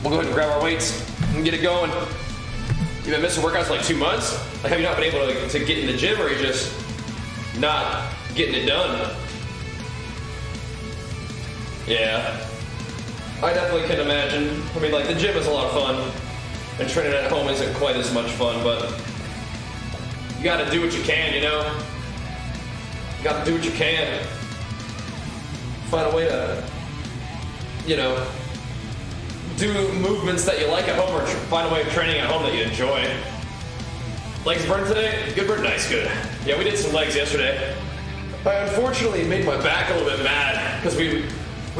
we'll go ahead and grab our weights and get it going. You've been missing workouts for like 2 months? Like, have you not been able to get in the gym, or are you just not getting it done? Yeah, I definitely can imagine. I mean, like, the gym is a lot of fun, and training at home isn't quite as much fun, but you gotta do what you can, you know? You gotta do what you can. Find a way to, you know, do movements that you like at home, or find a way of training at home that you enjoy. Legs burned today? Good burn? Nice, good. Yeah, we did some legs yesterday. I unfortunately made my back a little bit mad because we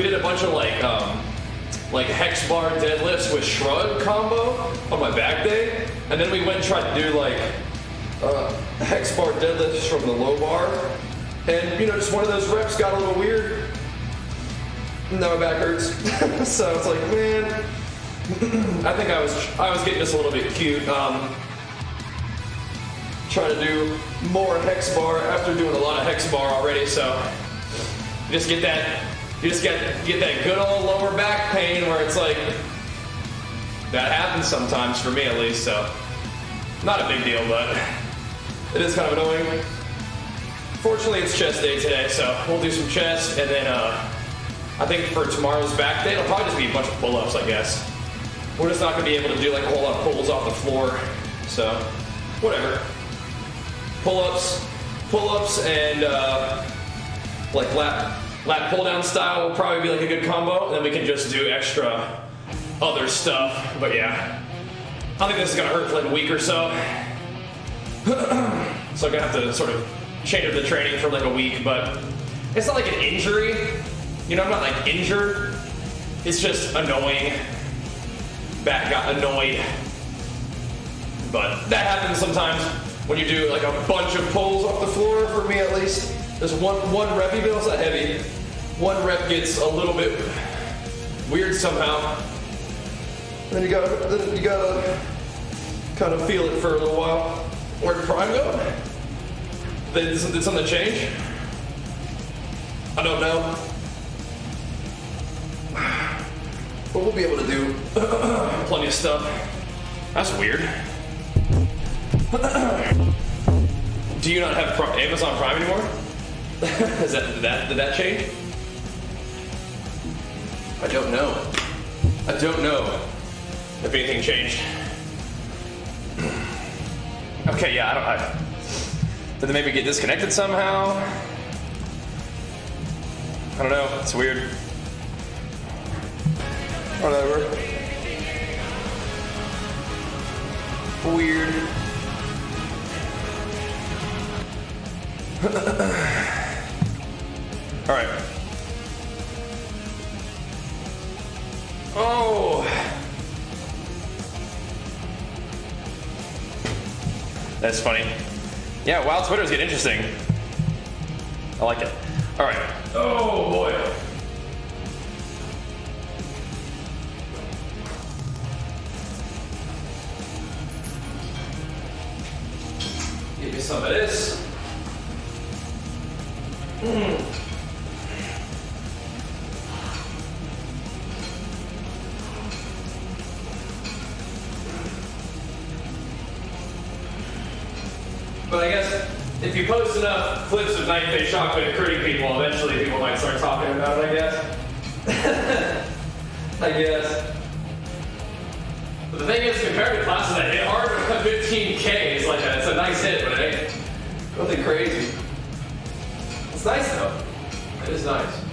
did a bunch of like hex bar deadlifts with shrug combo on my back day, and then we went and tried to do like hex bar deadlifts from the low bar, and you know, just one of those reps got a little weird. Now my back hurts. So it's like, man, I think I was getting just a little bit cute. Trying to do more hex bar after doing a lot of hex bar already. So you just get that good old lower back pain where it's like, that happens sometimes for me at least. So not a big deal, but it is kind of annoying. Fortunately, it's chest day today, so we'll do some chest, and then I think for tomorrow's back day, it'll probably just be a bunch of pull-ups, I guess. We're just not going to be able to do like a whole lot of pulls off the floor, so whatever. Pull-ups, and like lat pull-down style will probably be like a good combo, and then we can just do extra other stuff. But yeah, I think this is going to hurt for like a week or so. So I'm going to have to sort of change up the training for like a week, but it's not like an injury. You know, I'm not like injured. It's just annoying. Back got annoyed. But that happens sometimes when you do like a bunch of pulls off the floor, for me at least. There's one rep, even though it's not heavy, one rep gets a little bit weird somehow. Then you gotta kind of feel it for a little while. Where'd Prime go? Did something change? I don't know. But we'll be able to do plenty of stuff. That's weird. Do you not have Amazon Prime anymore? Did that change? I don't know. I don't know if anything changed. Okay, yeah, did they maybe get disconnected somehow? I don't know, it's weird. Whatever. Weird. All right. Oh. That's funny. Yeah, wow, Twitter's getting interesting. I like it. All right. Oh boy. Give me some of this. But I guess if you post enough clips of Night Face Chocolate recruiting people, eventually people might start talking about it, I guess. I guess. But the thing is, compared to classes that hit hard, 15K is like it's a nice hit, but it ain't nothing crazy. It's nice though. It is nice.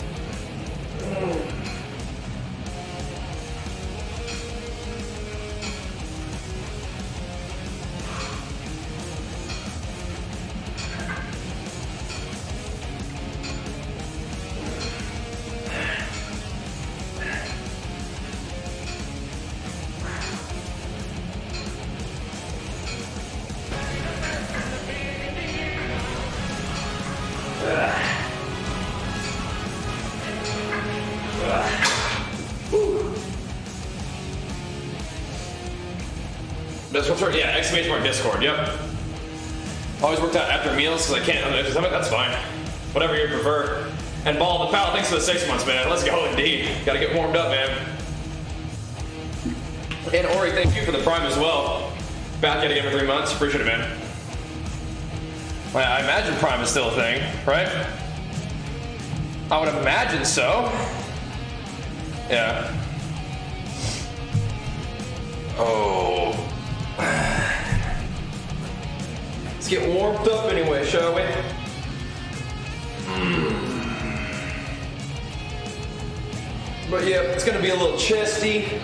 Yeah, exclamation mark Discord, yep. Always worked out after meals because I can't, that's fine. Whatever you prefer. And Ball the Pal, thanks for the 6 months, man. Let's go indeed. Gotta get warmed up, man. And Ori, thank you for the Prime as well. Back at it again for 3 months. Appreciate it, man. Well, I imagine Prime is still a thing, right? I would imagine so. Yeah. Oh. Let's get warmed up anyway, shall we? But yeah, it's gonna be a little chesty,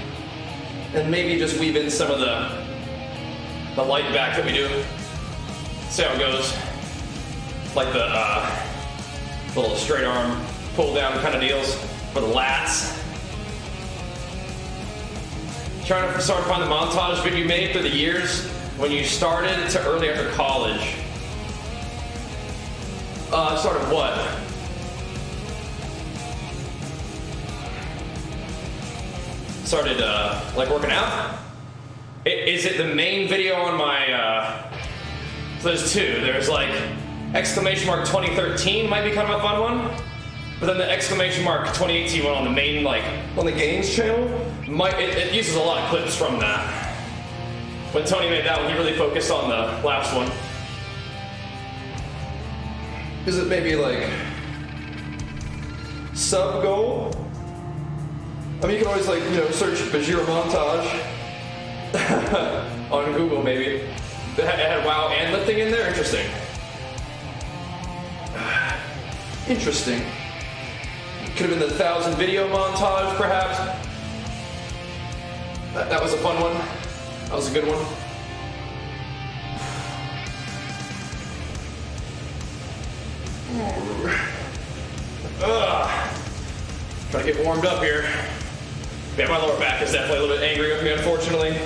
and maybe just weave in some of the light back that we do. See how it goes. Like the little straight arm pull down kind of deals for the lats. Trying to start to find the montage video you made through the years when you started to early after college. Started what? Started like working out? Is it the main video on my so there's two. There's like exclamation mark 2013 might be kind of a fun one. But then the exclamation mark 2018 one on the main, like on the games channel, it uses a lot of clips from that. When Tony made that one, he really focused on the last one. Is it maybe like sub goal? I mean, you can always like, you know, search Bajheera montage on Google maybe. It had WoW and lifting in there? Interesting. Interesting. Could have been the 1,000 video montage, perhaps. That was a fun one. That was a good one. Trying to get warmed up here. Yeah, my lower back is definitely a little bit angry with me, unfortunately.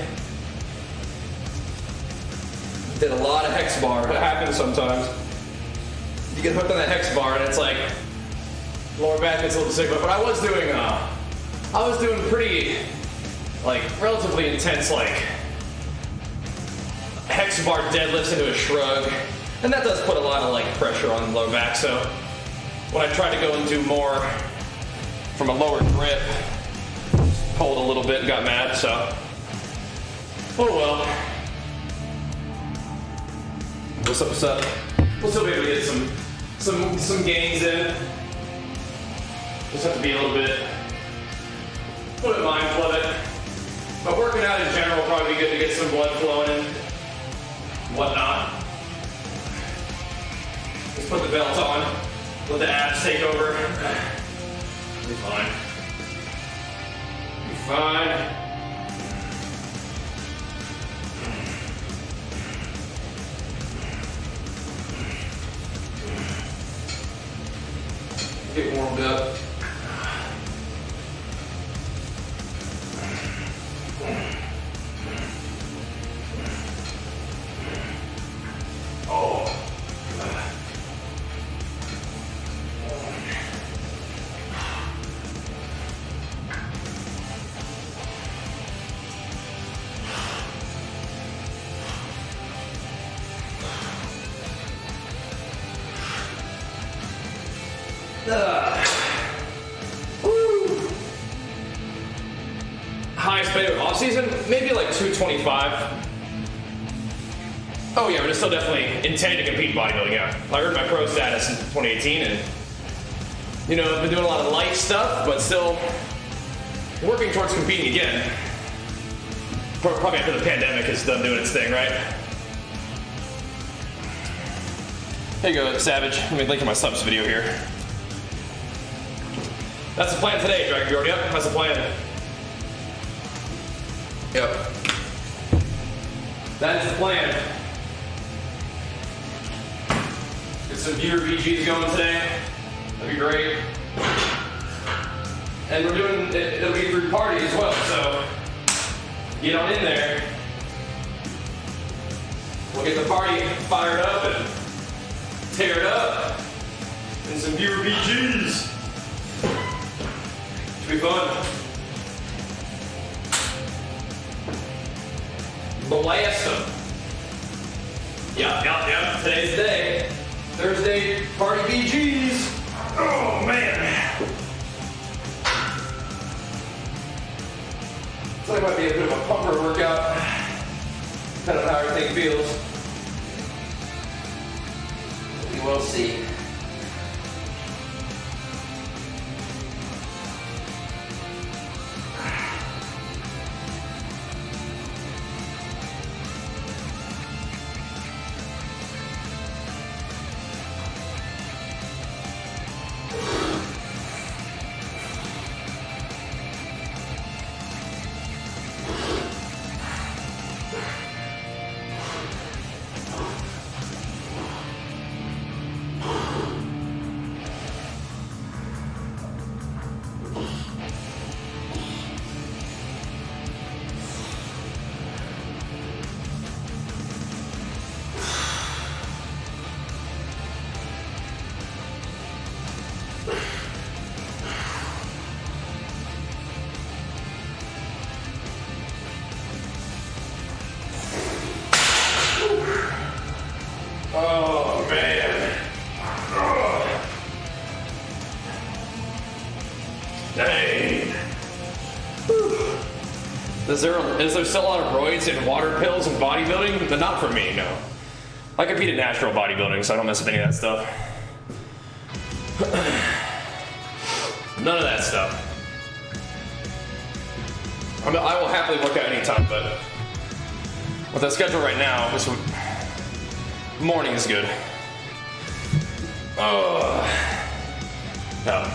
Did a lot of hex bar. It happens sometimes. You get hooked on that hex bar and it's like, lower back gets a little sick, but I was doing pretty, like, relatively intense, like, hex bar deadlifts into a shrug, and that does put a lot of, like, pressure on the lower back, so when I tried to go and do more from a lower grip, pulled a little bit and got mad, so, oh well. What's up, what's up? We'll still be able to get some gains in. Just have to be a little bit mindful of it. But working out in general will probably be good to get some blood flowing and whatnot. Just put the belt on, let the abs take over. Be fine. Be fine. Get warmed up. Oh. Woo. Highest weight of off season, maybe like 225. Oh yeah, but it's still definitely intended to compete in bodybuilding. Yeah, I earned my pro status in 2018, and you know, I've been doing a lot of light stuff, but still working towards competing again. Probably after the pandemic is done doing its thing, right? There you go, Savage. Let me link to my subs video here. That's the plan today, Dragon Fjord. Yep, that's the plan. Yep. That is the plan. Get some viewer VGs going today. That'd be great. And we're doing, it'll be through party as well, so get on in there. We'll get the party fired up and tear it up. And some viewer VGs. Should be fun. Blast them. Yep. Today's the day. Thursday party VGs. Oh man. That's So it might be a bit of a pumper workout. Kind of how everything feels. We will see. Oh man. Oh. Dang. Is there still a lot of roids and water pills and bodybuilding? But not for me, no. I compete in natural bodybuilding, so I don't mess with any of that stuff. None of that stuff. I will happily work out anytime, but with the schedule right now, this morning is good. Oh, no.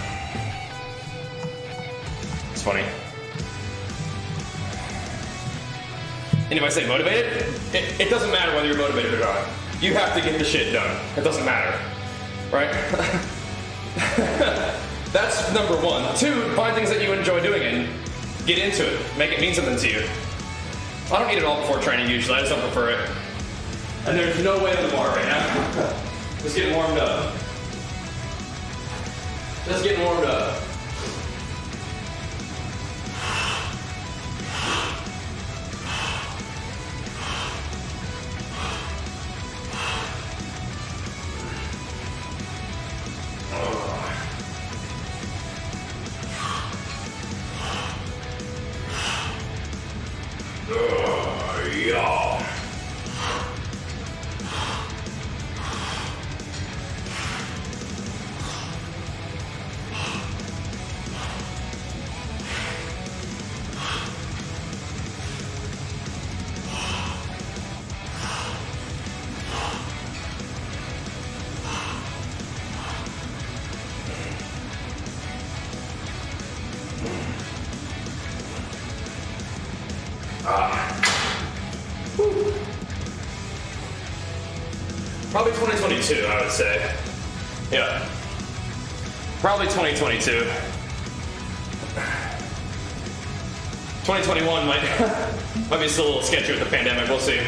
It's funny. And if I say motivated, it doesn't matter whether you're motivated or not. You have to get the shit done. It doesn't matter, right? That's number one. Two, find things that you enjoy doing and get into it. Make it mean something to you. I don't eat it all before training usually. I just don't prefer it. And there's no way on the bar right now. Just getting warmed up. Just getting warmed up. Yeah. Probably 2022, I would say. Yeah. Probably 2022. 2021 might be still a little sketchy with the pandemic, we'll see.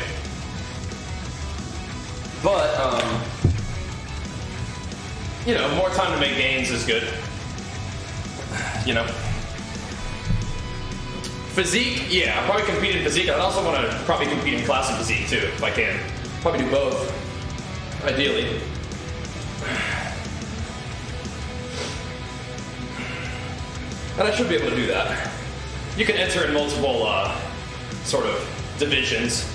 But, you know, more time to make gains is good. You know. Physique, yeah, I'll probably compete in physique. I'd also want to probably compete in classic physique too, if I can. Probably do both, ideally. And I should be able to do that. You can enter in multiple sort of divisions.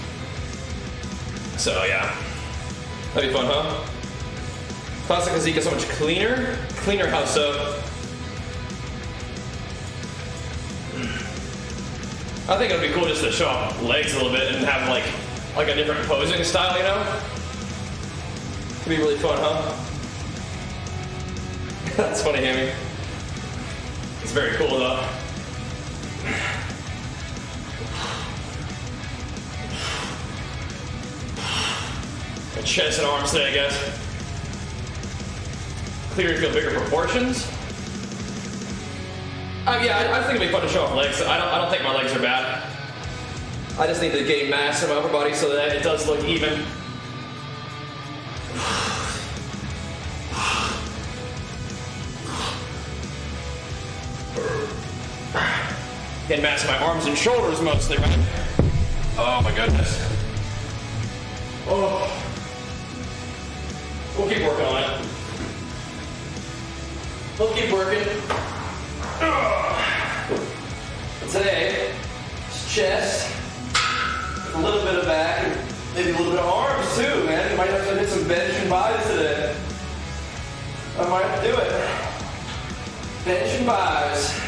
So yeah, that'd be fun, huh? Classic physique is so much cleaner. Cleaner how so? I think it'd be cool just to show off legs a little bit and have like a different posing style, you know? It'd be really fun, huh? That's funny, Hammy. It's very cool, though. Chest and arms today, I guess. Clearing feel bigger proportions. Yeah, I think it'd be fun to show off legs. I don't think my legs are bad. I just need to gain mass in my upper body so that it does look even. Gain mass in my arms and shoulders mostly, right? Oh my goodness. Oh. We'll keep working on it. We'll keep working. Today, chest, with a little bit of back, and maybe a little bit of arms too, man. You might have to hit some bench and buys today. I might have to do it. Bench and buys.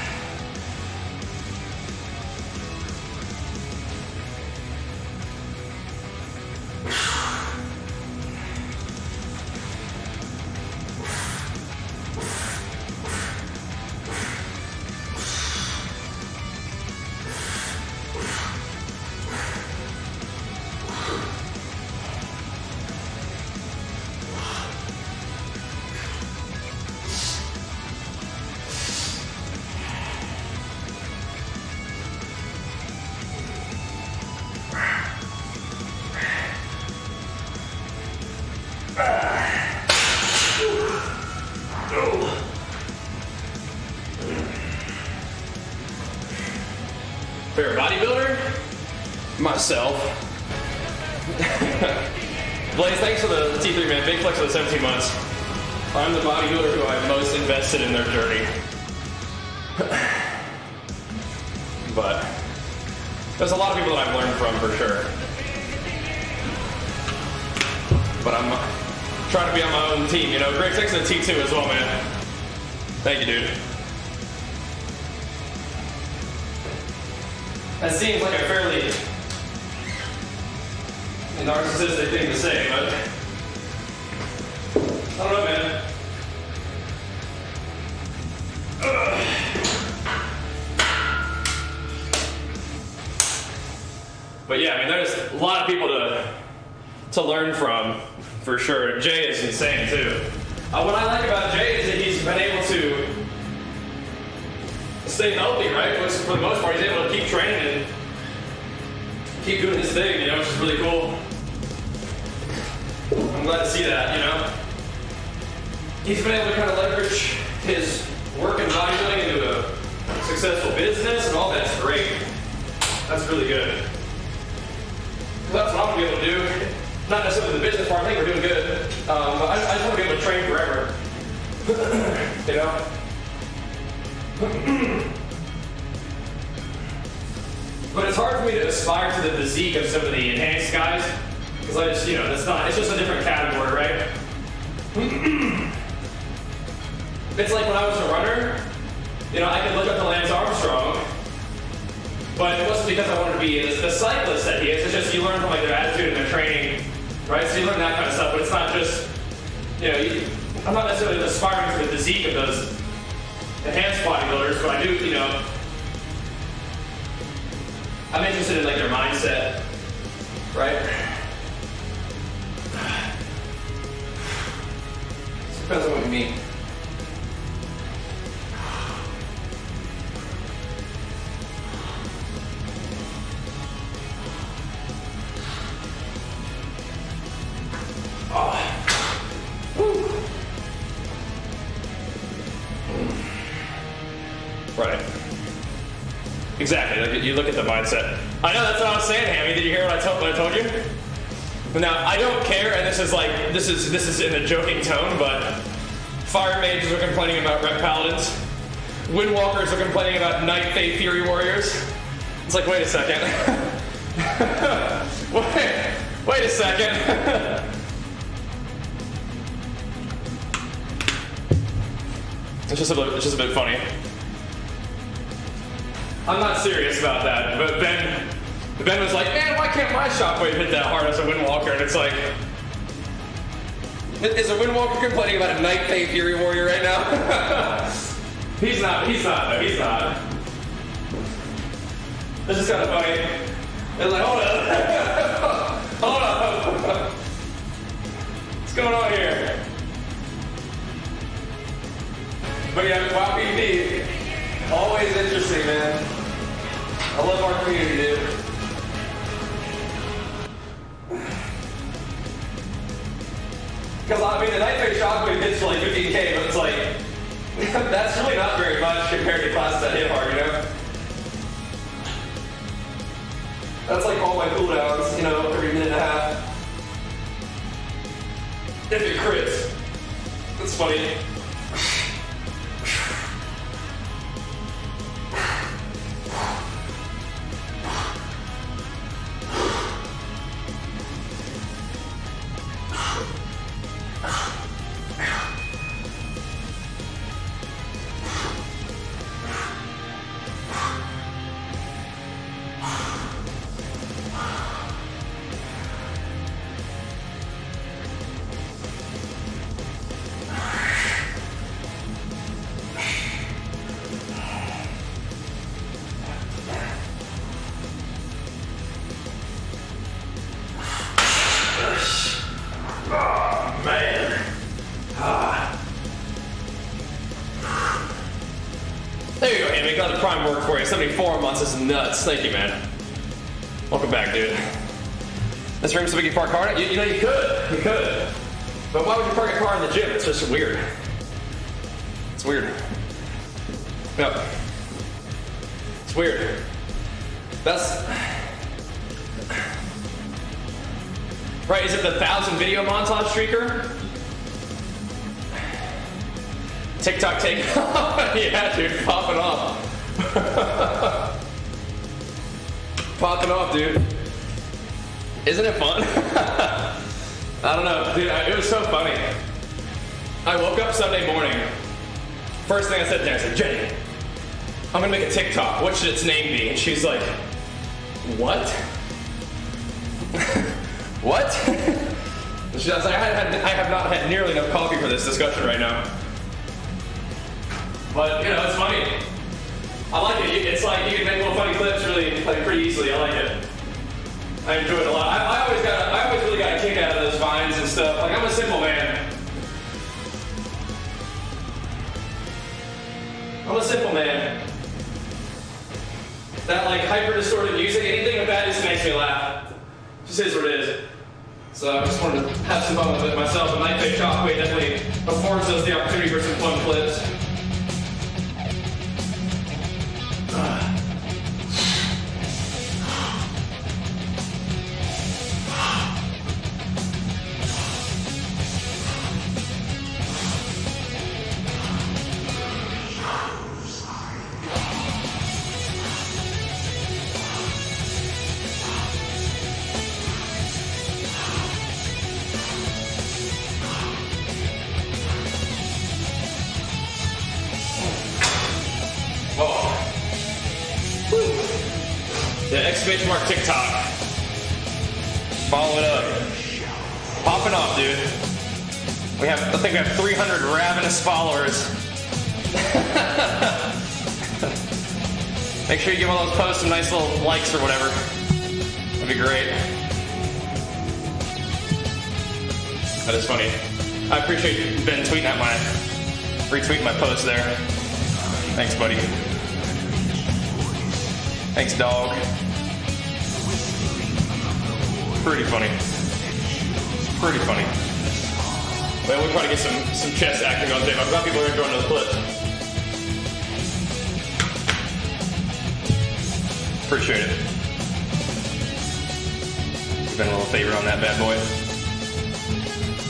Favorite bodybuilder? Myself. Blaze, thanks for the T3, man. Big flex for the 17 months. I'm the bodybuilder who I've most invested in their journey. But there's a lot of people that I've learned from for sure. But I'm trying to be on my own team, you know. Greg, thanks to the T2 as well, man. Thank you, dude. That seems like a fairly narcissistic thing to say, but I don't know, man. But yeah, I mean, there's a lot of people to learn from, for sure. Jay is insane, too. What I like about Jay is that he's been able to stay healthy, right? Which, for the most part, he's able to keep training and keep doing his thing, you know, which is really cool. I'm glad to see that, you know. He's been able to kind of leverage his work in bodybuilding into a successful business, and all that's great. That's really good. That's what I want to be able to do. Not necessarily the business part, I think we're doing good. But I just want to be able to train forever. You know? But it's hard for me to aspire to the physique of some of the enhanced guys. Because I just, you know, it's just a different category, right? It's like when I was a runner, you know, I could look up to Lance Armstrong, but it wasn't because I wanted to be the cyclist that he is. It's just you learn from like their attitude and their training, right? So you learn that kind of stuff, but it's not just, you know, I'm not necessarily aspiring to the physique of those enhanced bodybuilders, but I do, you know, I'm interested in like their mindset, right? Depends on what you mean. Right. Exactly. Like, you look at the mindset. I know, that's what I was saying, Hammy. Did you hear what I told you? Now, I don't care, and this is in a joking tone, but fire mages are complaining about red paladins. Windwalkers are complaining about night fae fury warriors. It's like, wait a second. wait a second. It's just a bit funny. I'm not serious about that, but Ben was like, man, why can't my shockwave hit that hard as a Windwalker? And it's like, is a Windwalker complaining about a Night Fae Fury Warrior right now? He's not. This is kind of funny. It's like, hold up. Hold up. What's going on here? But yeah, WoW PvP, always interesting, man. I love our community, dude. Because, I mean, the Night Fae Shockwave hits for like 15k, but it's like, that's really not very much compared to classes that hit hard, you know? That's like all my cooldowns, you know, every minute and a half. If it crits. That's funny. 74 months is nuts. Thank you, man. Welcome back, dude. This room so we can park car in it? You know, you could. You could. But why would you park a car in the gym? It's just weird. It's weird. Yep. It's weird. That's... Right, is it the 1,000 video montage streaker? TikTok take off? Yeah, dude, popping off. Popping off, dude. Isn't it fun? I don't know, dude, it was so funny. I woke up Sunday morning. First thing I said to her, I said, Jenny, I'm gonna make a TikTok. What should its name be? And she's like, what? What? She was like, I have not had nearly enough coffee for this discussion right now. But, you know, it's funny. I like it. It's like you can make little funny clips really, like, pretty easily. I like it. I enjoy it a lot. I always really got a kick out of those vines and stuff. Like, I'm a simple man. I'm a simple man. That, like, hyper-distorted music, anything with that just makes me laugh. Just is what it is. So I just wanted to have some fun with it myself. And Night Fake Shockwave definitely affords us the opportunity for some fun clips. Yeah, exclamation mark TikTok. Follow it up. Popping off, dude. I think we have 300 ravenous followers. Make sure you give all those posts some nice little likes or whatever. That'd be great. That is funny. I appreciate Ben retweeting my post there. Thanks, buddy. Thanks, dog. Pretty funny. Pretty funny. Well, we'll try to get some chest acting on tape. I'm glad people are enjoying those clips. Appreciate it. Been a little favorite on that bad boy.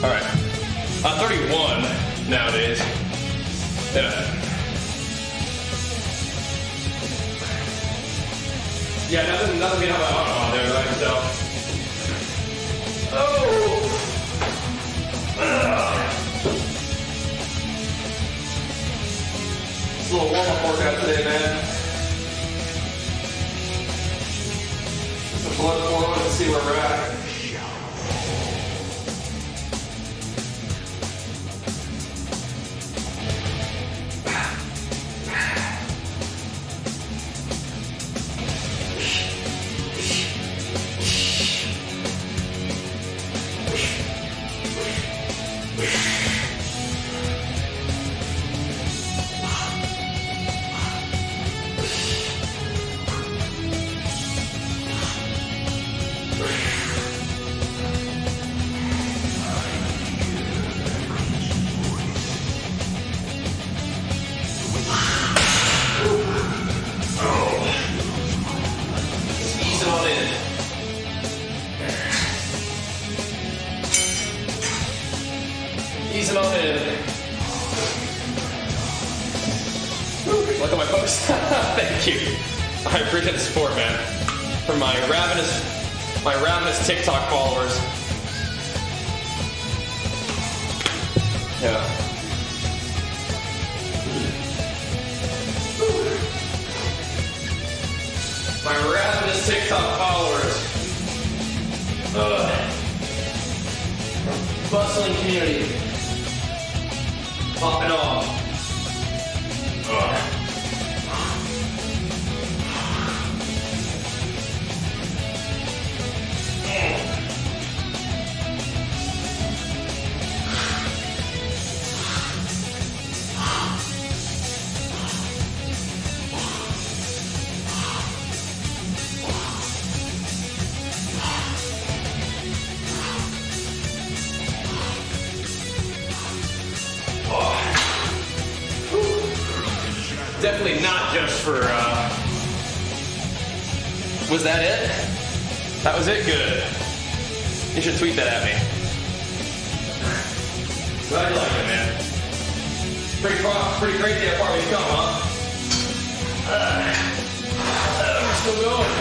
All right. 31 nowadays. Yeah. Yeah, nothing being how I there, I can tell. Oh! It's a little warm-up workout today, man. Some blood flowing and see where we're at. Easing on in. Look at my post. Thank you. I appreciate the support, man. From my ravenous TikTok followers. Yeah. My ravenous TikTok followers. Bustling community. Popping off. definitely not just for, was that it? That was it? Good. You should tweet that at me. Glad you like it, man. Pretty crazy how far we've come, huh? We're still going.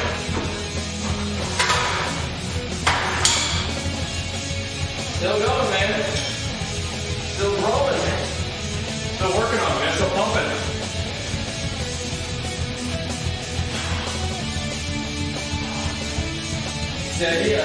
Still going, man. Still growing. Still working on it, man. Still pumping. It's the idea.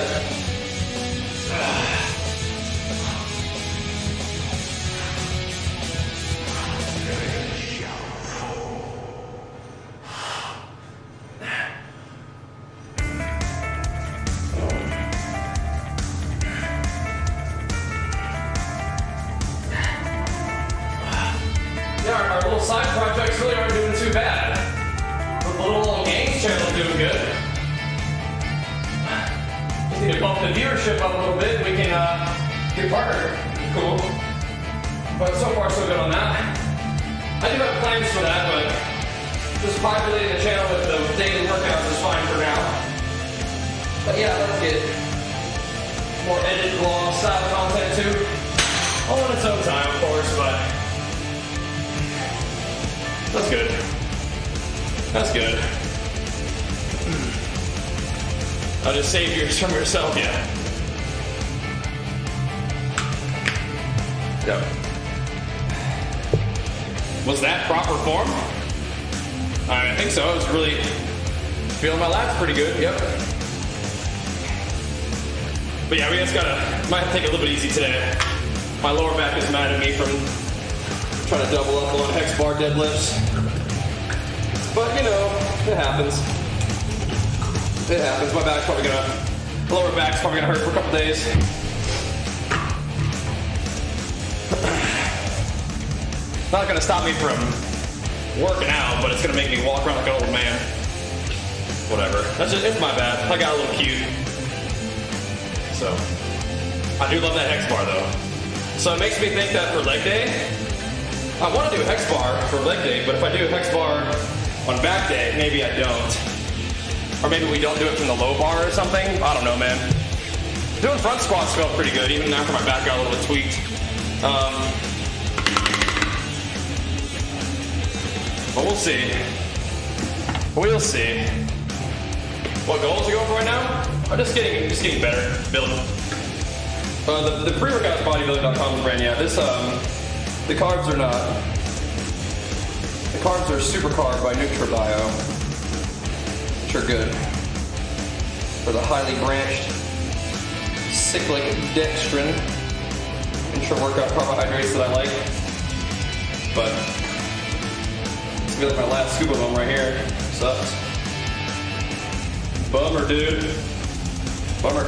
Our little side projects really aren't doing too bad. The little games channel's doing good. Just need to bump the viewership up a little bit. We can get partnered. Cool. But so far so good on that. I do have plans for that, but just populating the channel with the daily workouts is fine for now. But yeah, let's get more edited vlog style content too. All in its own time, of course, but that's good. That's good. I'll just save yours from yourself, yeah. Yep. Was that proper form? I think so. I was really feeling my lats pretty good, yep. But yeah, we just might have to take it a little bit easy today. My lower back is mad at me from trying to double up on hex bar deadlifts. But you know, it happens. It happens. My lower back's probably gonna hurt for a couple days. Not gonna stop me from working out, but it's gonna make me walk around like an old man. Whatever. It's my bad. I got a little cute. So, I do love that hex bar though. So it makes me think that for leg day, I want to do a hex bar for leg day, but if I do a hex bar on back day, maybe I don't. Or maybe we don't do it from the low bar or something. I don't know, man. Doing front squats felt pretty good, even after my back got a little bit tweaked. But we'll see. We'll see. What goals are you going for right now? I'm just getting better, building. The pre-workout is bodybuilding.com's brand, yeah. This, the carbs are not. The carbs are Super Carb by NutraBio, which are good for the highly branched cyclic dextrin intra-workout carbohydrates that I like. But it's gonna be like my last scoop of them right here. Sucks. Bummer, dude. Bummer.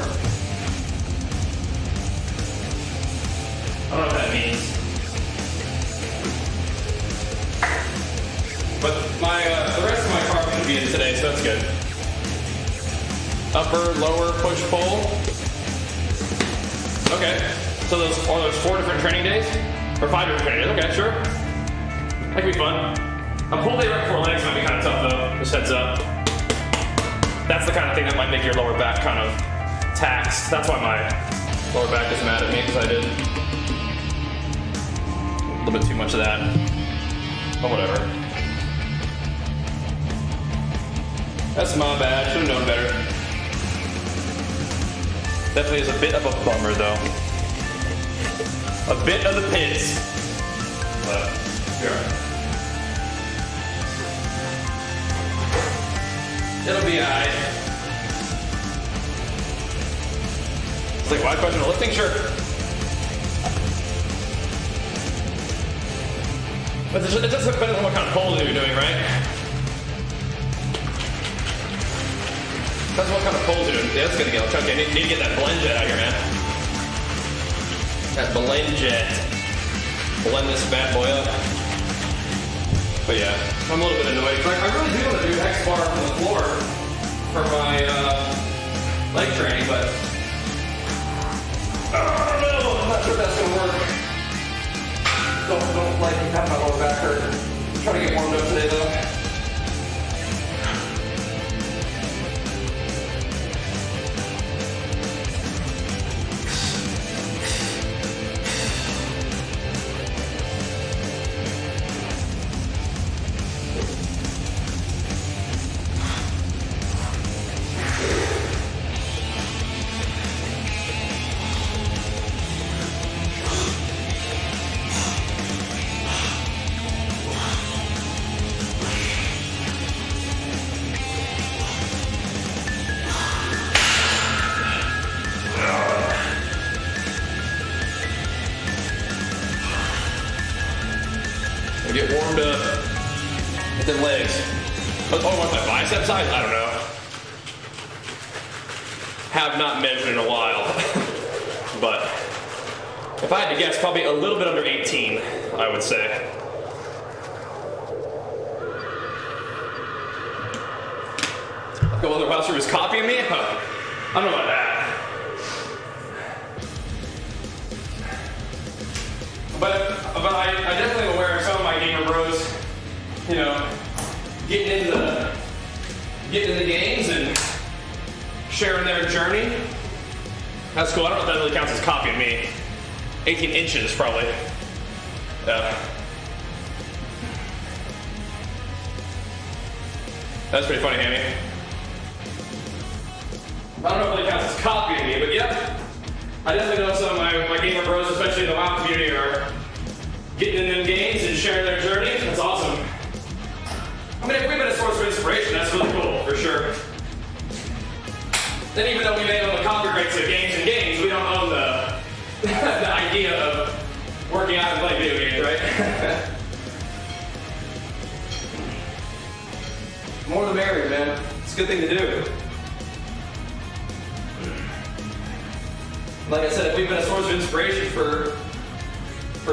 I don't know what that means. But the rest of my carbs should be in today, so that's good. Upper, lower, push, pull. Okay. So those 4 different training days? Or 5 different training days, okay, sure. That could be fun. A pull day right before legs might be kind of tough though, just heads up. That's the kind of thing that might make your lower back kind of taxed. That's why my lower back is mad at me, because I did a little bit too much of that. But whatever. That's my bad. Should have known better. Definitely is a bit of a bummer though. A bit of the pits. But here. It'll be alright. It's like, why question of lifting? Sure. But it just depends on what kind of pulls you're doing, right? Depends on what kind of pulls you're doing. Yeah, that's gonna get chunky. I need to get that blend jet out here, man. That blend jet. Blend this bad boy up. But yeah, I'm a little bit annoyed. I really do want to do hex bar from the floor for my leg training, but I don't know. I'm not sure if that's gonna work. Don't like having my lower back hurt. I'm trying to get warmed up today though. get warmed up. Hit them legs. Oh, what's my bicep size? I don't know. Have not measured in a while. But if I had to guess, probably a little bit under 18, I would say. The other bouncer was copying me? Huh. I don't know about that. But I definitely am aware of some of my gamer bros, you know, getting into the games and sharing their journey. That's cool. I don't know if that really counts as copying me. 18 inches, probably. Yeah. That's pretty funny, Hammy. I don't know if it really counts as copying me, but yeah. I definitely know some of my gamer bros, especially in the WoW community, are getting in them games and sharing their journey. That's awesome. I mean, if we've been a source of inspiration, that's really cool, for sure. Then even though we may own the copyrights to games and games, we don't own the, the idea of working out and playing video games, right? More the merrier, man. It's a good thing to do. Like I said, if we've been a source of inspiration for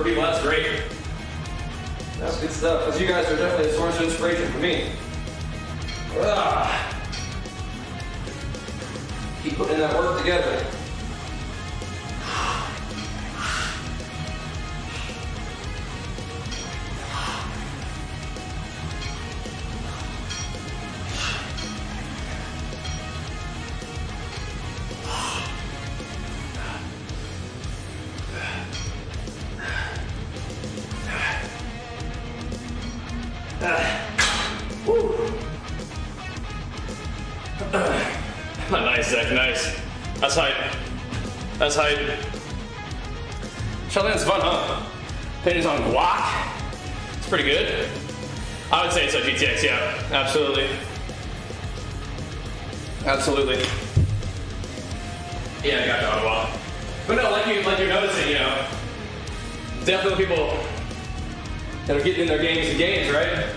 people, that's great. That's good stuff, because you guys are definitely a source of inspiration for me. Keep putting in that work together. Nice, Zach, nice. That's hype. That's hype. Shaolin's fun, huh? Opinions on guac? It's pretty good. I would say it's a GTX, yeah. Absolutely. Absolutely. Yeah, I got you on a while. But no, like you're noticing, you know, definitely people that are getting in their games and games, right?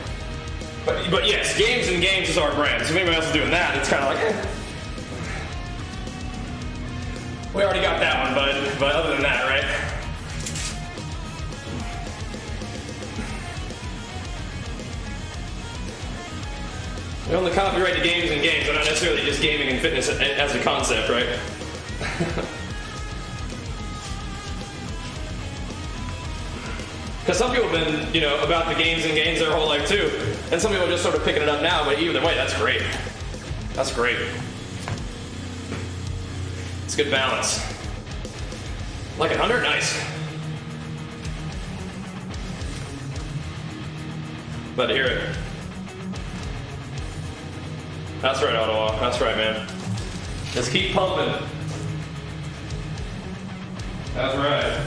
But yes, games and games is our brand. So if anybody else is doing that, it's kind of like, eh. We already got that one, but other than that, right? We own the copyright to games and games, but not necessarily just gaming and fitness as a concept, right? Because some people have been, you know, about the games and games their whole life too. And some people are just sort of picking it up now, but either way, that's great. That's great. It's good balance. Like 100? Nice. Glad to hear it. That's right, Ottawa. That's right, man. Just keep pumping. That's right.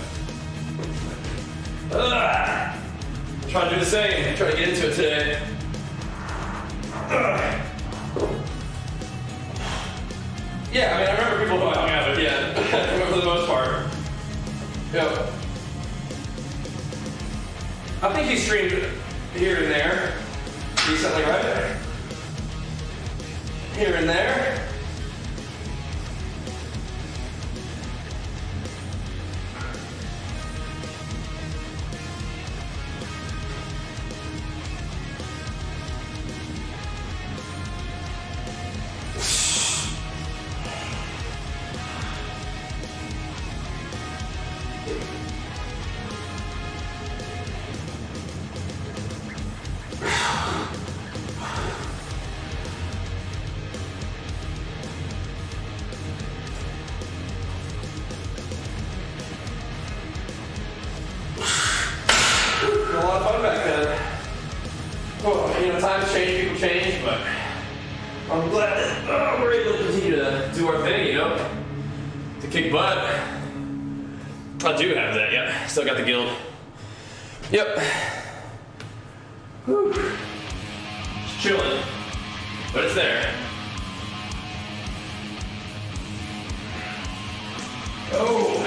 I'm trying to do the same. I'm trying to get into it today. Yeah, I mean, I remember people who I hung out with, yeah, for the most part. Yep. I think he streamed here and there recently, right? Here and there. A lot of fun back then. Oh, you know, times change, people change, but I'm glad that we're able to continue to do our thing, you know, to kick butt. I do have that, yep. Still got the guild. Yep. Whew. Just chilling, but it's there. Oh.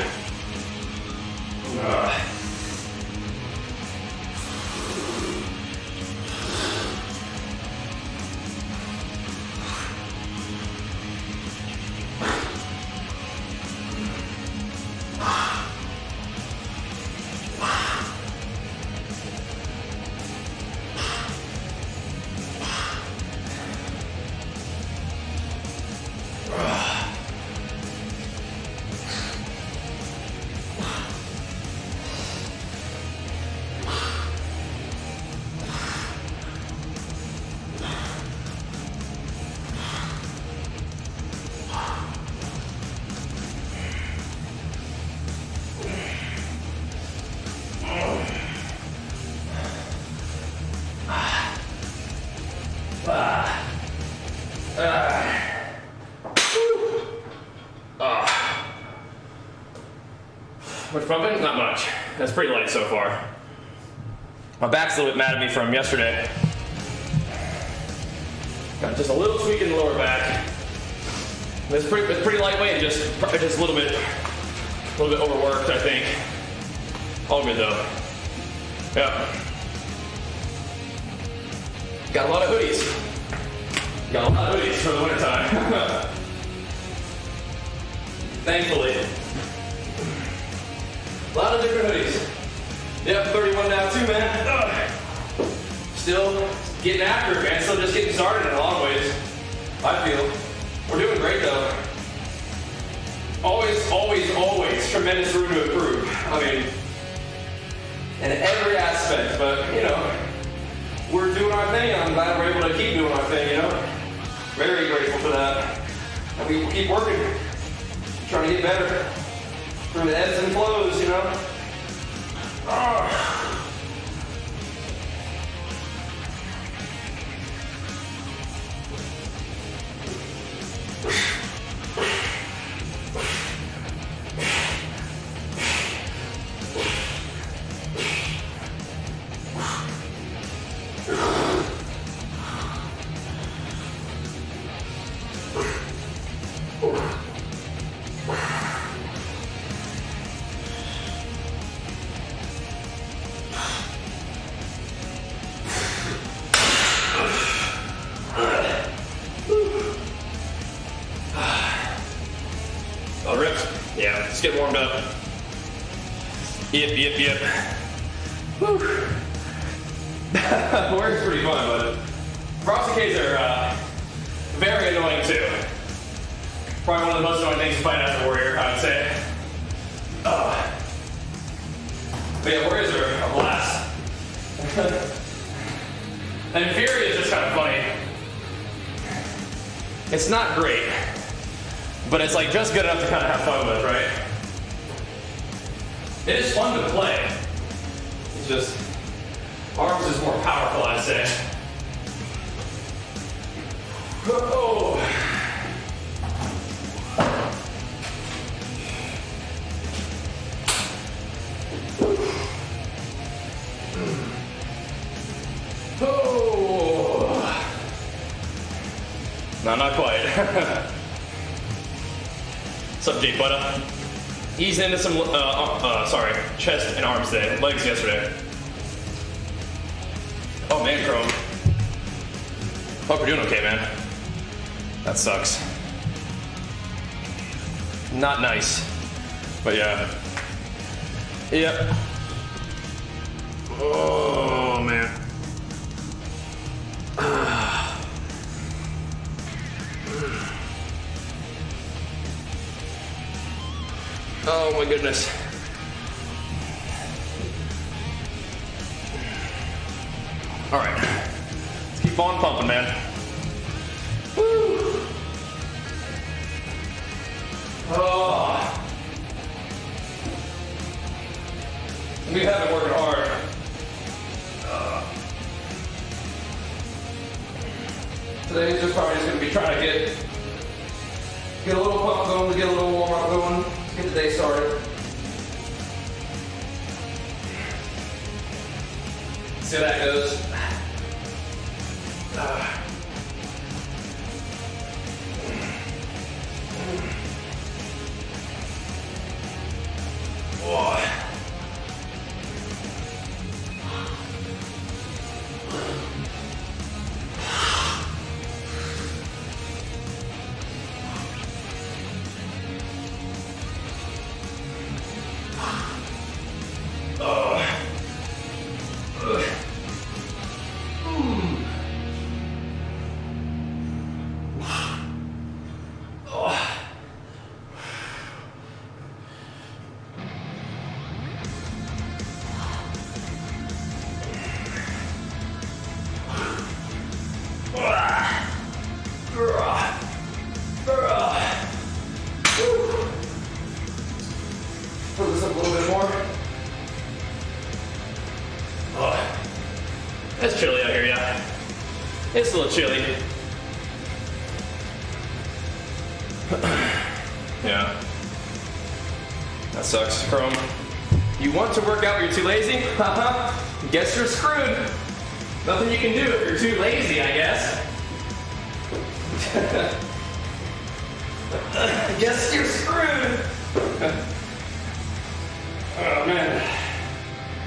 Much pumping? Not much. That's pretty light so far. My back's a little bit mad at me from yesterday. Got just a little tweak in the lower back. It's pretty lightweight, just a little bit overworked, I think. All good though. Yeah. Got a lot of hoodies. Got a lot of hoodies for the wintertime. Thankfully. A lot of different hoodies. Yep, 31 now too, man. Ugh. Still getting after it, man. Still just getting started in a lot of ways. I feel. We're doing great though. Always, always, always tremendous room to improve. I mean, in every aspect, but you know, we're doing our thing. I'm glad we're able to keep doing our thing, you know? Very grateful for that. And we will keep working, trying to get better through the ebbs and flows, you know? Oh. Yeah, let's get warmed up. Yep. Whew. Work's pretty fun, but frosted cakes are very annoying too. Probably one of the most annoying things to find as a warrior, I would say. But yeah, warriors are a blast. And Fury is just kind of funny. It's not great, but it's like just good enough to kind of have fun with, right? It is fun to play. It's just, arms is more powerful, I'd say. Oh. Oh. No, not quite. What's up, Jake Butter? Eased into some, chest and arms today. Legs yesterday. Oh man, Chrome. Hope we're doing okay, man. That sucks. Not nice. But yeah. Yep. Oh man. Oh my goodness. All right, let's keep on pumping, man. Woo. Oh. We have been working hard. Today's just probably going to be trying to get a little pump going, get a little warm up going, get the day started. See how that goes. Put this up a little bit more. Oh, it's chilly out here, yeah. It's a little chilly. Yeah. That sucks, Chrome. You want to work out but you're too lazy? Haha. Guess you're screwed. Nothing you can do if you're too lazy, I guess. Guess you're screwed. Oh man.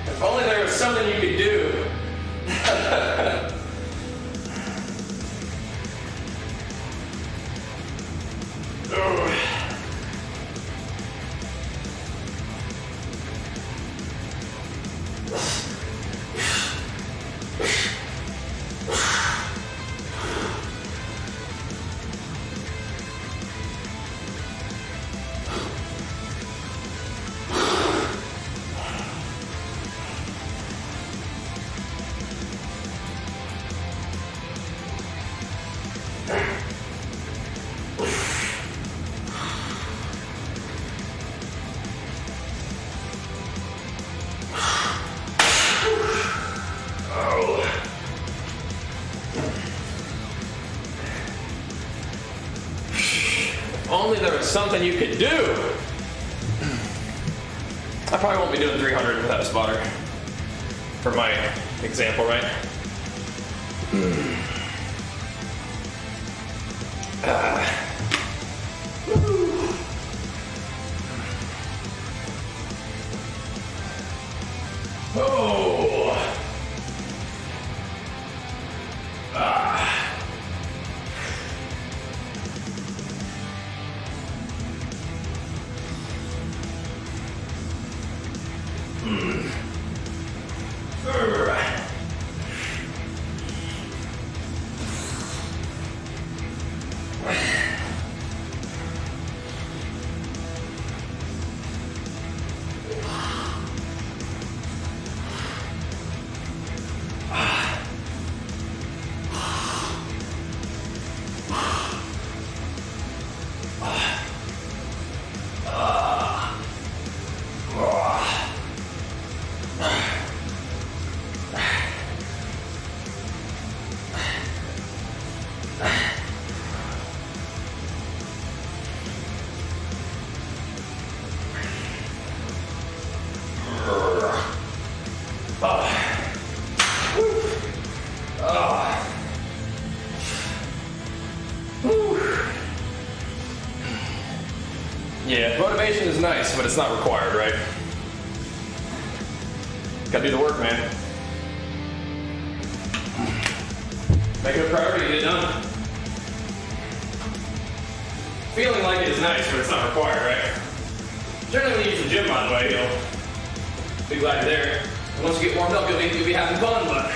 If only there was something you could do. Only there was something you could do. I probably won't be doing 300 without a spotter. For my example, right? Yeah, motivation is nice, but it's not required, right? Gotta do the work, man. Make it a priority, get it done. Feeling like it is nice, but it's not required, right? Generally, when you use the gym, by the way, you'll be glad you're there. And once you get warmed up, you'll be having fun, but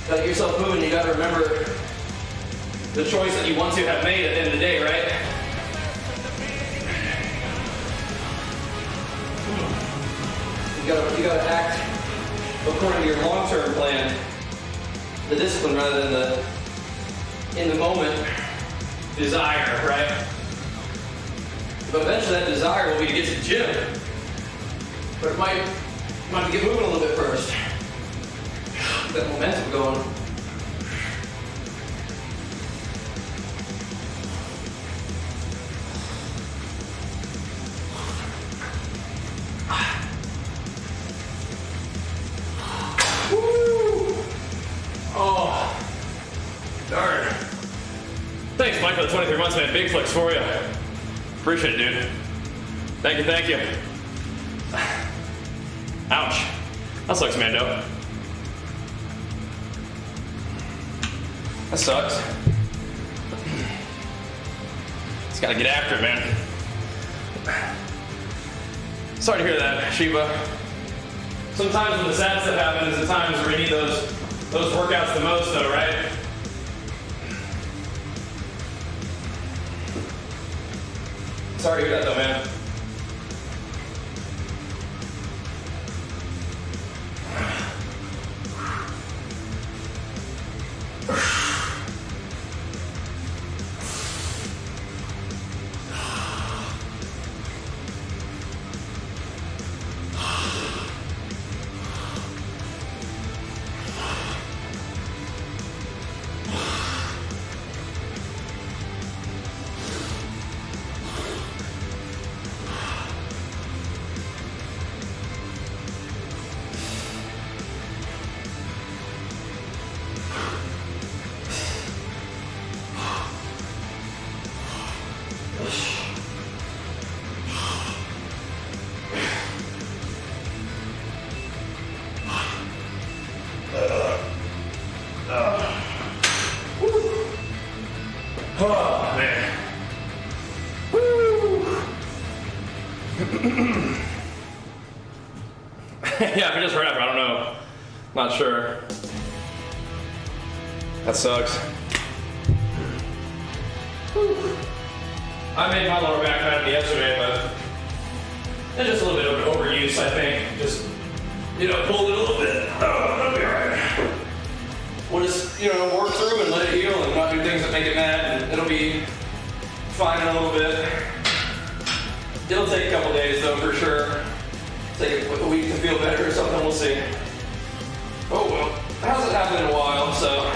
gotta get yourself moving. You gotta remember the choice that you want to have made at the end of the day, right? You gotta act according to your long-term plan, the discipline rather than the in the moment desire, right? But eventually that desire will be to get to the gym. But it might have to get moving a little bit first. Get that momentum going. Darn. Thanks, Mike, for the 23 months, man. Big flex for you. Appreciate it, dude. Thank you, thank you. Ouch. That sucks, Mando. That sucks. Just gotta get after it, man. Sorry to hear that, Sheba. Sometimes when the sad stuff happens is the times where we need those workouts the most, though, right? Sorry to hear that, though, man. Oh, man. Woo. Yeah, if you're just rep, I don't know. Not sure. That sucks. Whew. I made my lower back happy yesterday, but it's just a little bit of an overuse, I think. Just, pulled it a little bit. Oh, that'll be alright. We'll just, work through and let it heal and not do things that make it mad, and it'll be fine in a little bit. It'll take a couple days, though, for sure. Take a week to feel better or something, we'll see. Oh, well, it hasn't happened in a while, so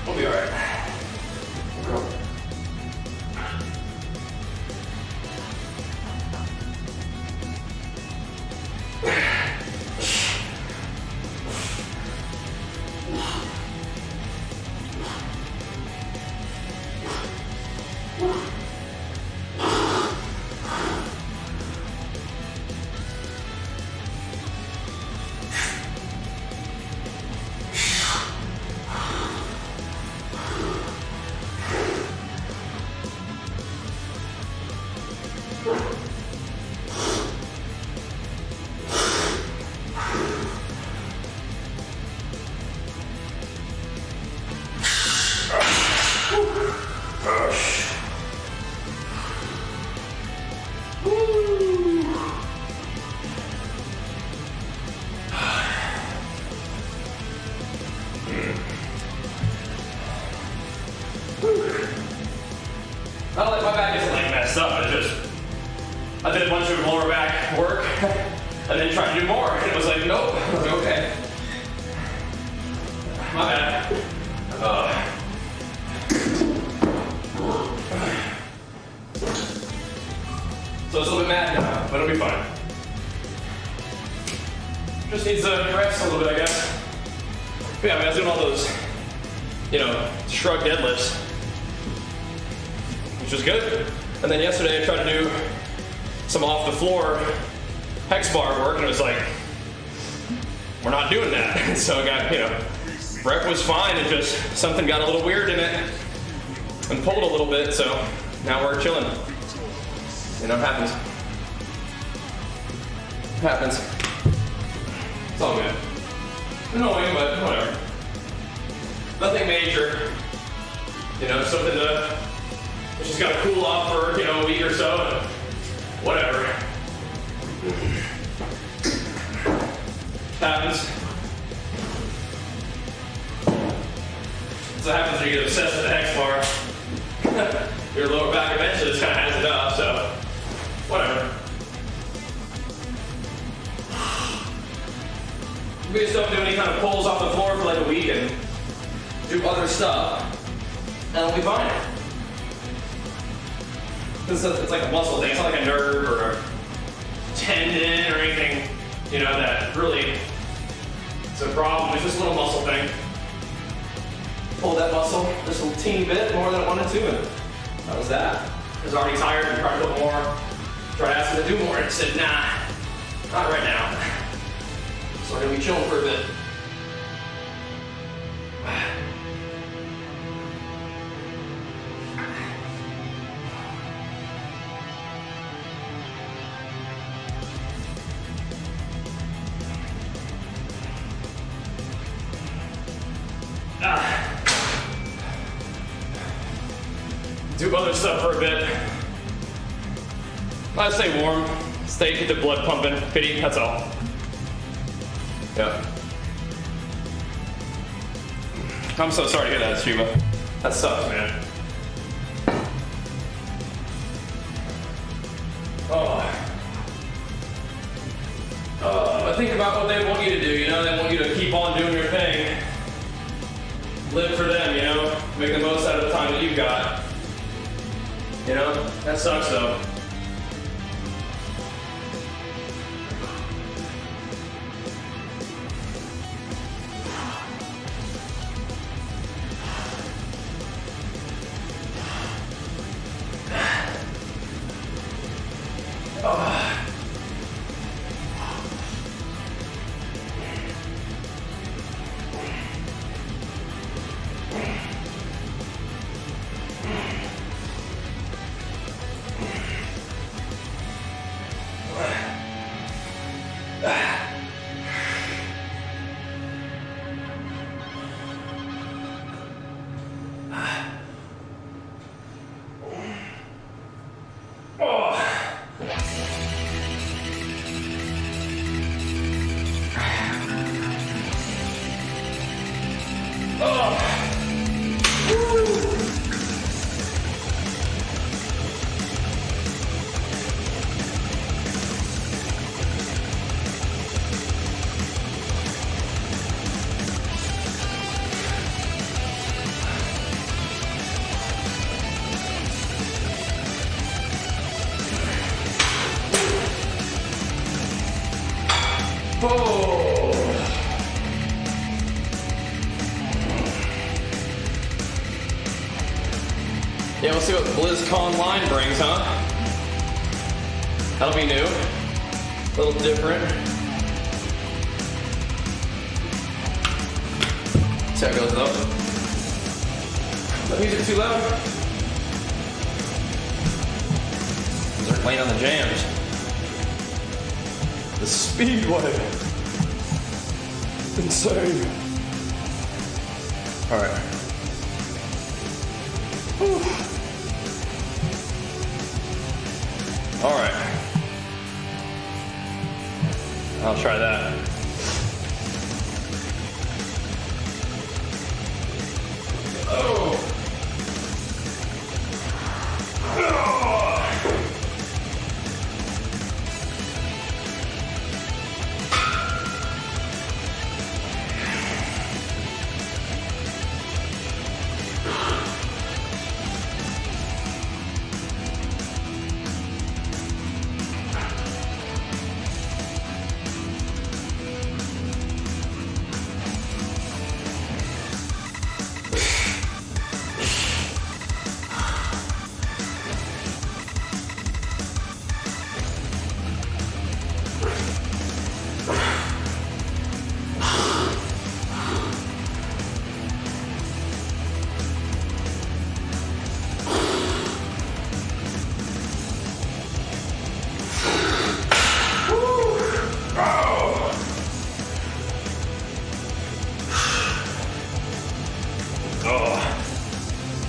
we'll be alright. Not like my back isn't like messed up, I did a bunch of lower back work and then tried to do more and it was like, nope. I was like, okay. My bad. So it's a little bit mad now, but it'll be fine. Just needs to rest a little bit, I guess. But yeah, I was doing all those, shrug deadlifts, which was good. And then yesterday I tried to do some off the floor hex bar work, and it was like, we're not doing that. So I got, rep was fine, and just something got a little weird in it and pulled a little bit, so now we're chilling. It happens. Happens. It's all good. Annoying, but whatever. Nothing major. Something to it's just gotta cool off for, a week or so, and whatever. Happens. So it happens when you get obsessed with the hex bar. Your lower back eventually just kind of has it up, so whatever. We just don't do any kind of pulls off the floor for like a week and do other stuff, and it'll be fine. It's like a muscle thing. It's not like a nerve or a tendon or anything, that really is a problem. It's just a little muscle thing. Pull that muscle just a teeny bit more than I wanted to, and that was that. I was already tired and tried to put more. Tried to ask him to do more, and he said, nah, not right now. So we're gonna be chilling for a bit. Do other stuff for a bit. I stay warm, keep the blood pumping, pity, that's all. Yeah. I'm so sorry to hear that, Shiva. That sucks, man. But think about what they want you to do, They want you to keep on doing your thing. Live for them, Make the most out of the time that you've got. That sucks, though. Oh. Yeah, we'll see what BlizzCon Line brings, huh? That'll be new. A little different. See how it goes though. The music too loud? Start laying on the jams. The Speedway. Insane. Alright. Alright. I'll try that. Oh.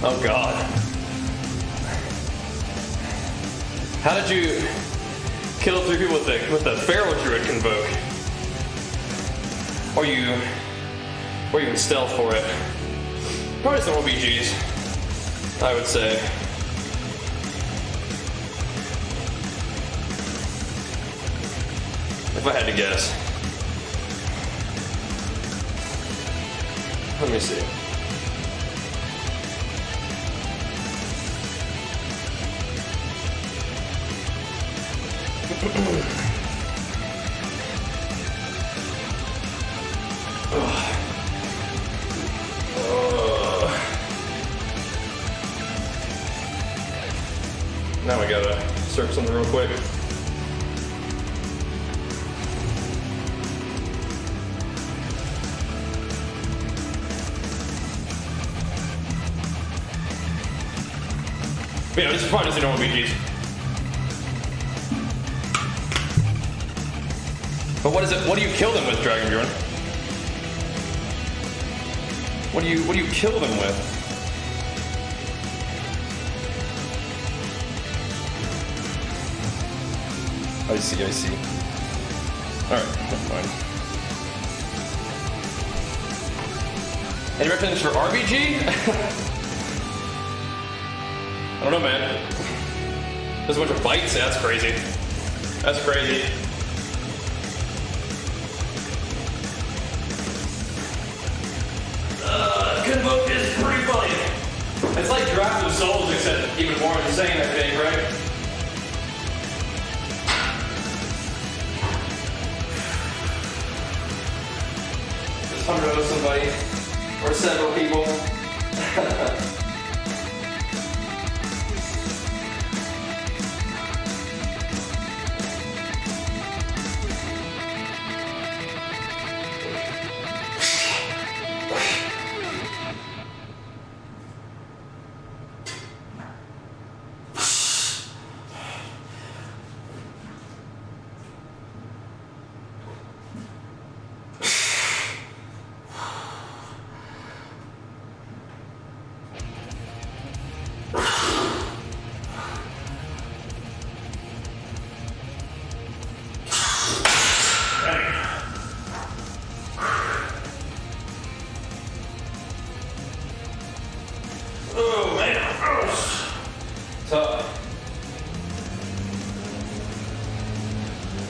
Oh God. How did you kill 3 people with the feral druid convoke? Or you even stealth for it? Probably some OBGs, I would say. If I had to guess. Let me see. Now we gotta search something real quick. But yeah, this is probably just the normal BGs. But what is it? What do you kill them with, Dragon Bjorn? What do you kill them with? I see. Alright, never mind. Any reference for RBG? I don't know, man. There's a bunch of bites? That's crazy. That's crazy. Convoke is pretty funny. It's like Draft of Souls, except even more insane, I think, right? Just hunter somebody, or several people.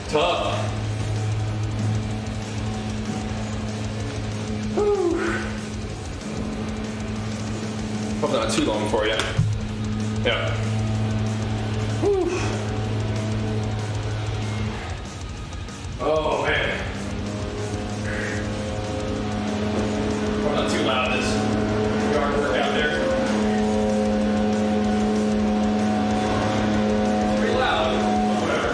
Tough. Hope not too long for you. Yeah. Whew. Oh man. Probably not too loud in this yard work out there. It's pretty loud, but whatever.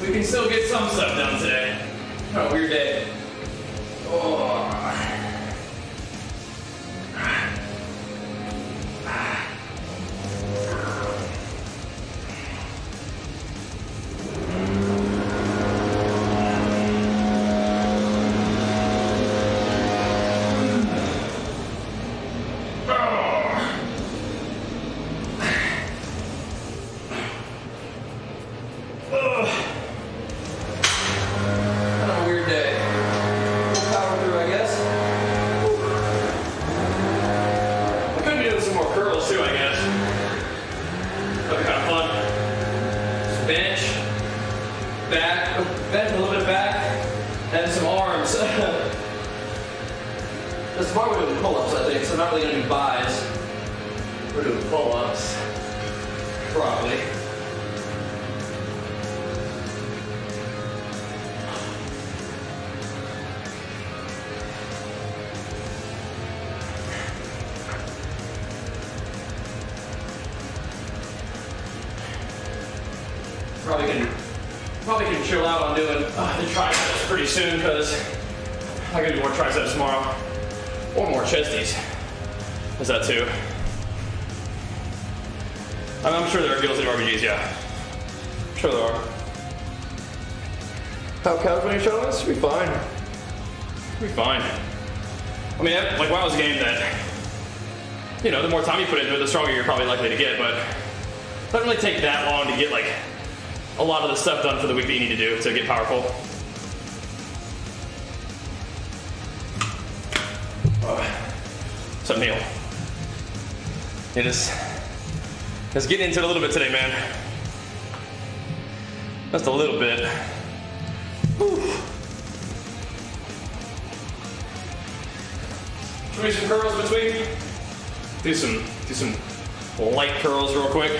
We can still get some stuff done today. Oh, weird day. Oh. Bend a little bit back, and some arms. That's why we're doing pull-ups, I think, so I'm not really going to do buys. We're doing pull-ups. Probably. Probably can chill out on doing the triceps pretty soon because I gotta do more triceps tomorrow. Or more chesties. Is that too? I'm sure there are guilty RBGs, yeah. I'm sure there are. How cows when you show us? We'll be fine. We'll be fine. I mean, like WoW is a game that, you know, the more time you put into it, the stronger you're probably likely to get, but it doesn't really take that long to get like a lot of the stuff done for the week that you need to do to get powerful. What's up, Neil? Let's get into it a little bit today, man. Just a little bit. Whew. Should we do some curls between? Do some light curls real quick.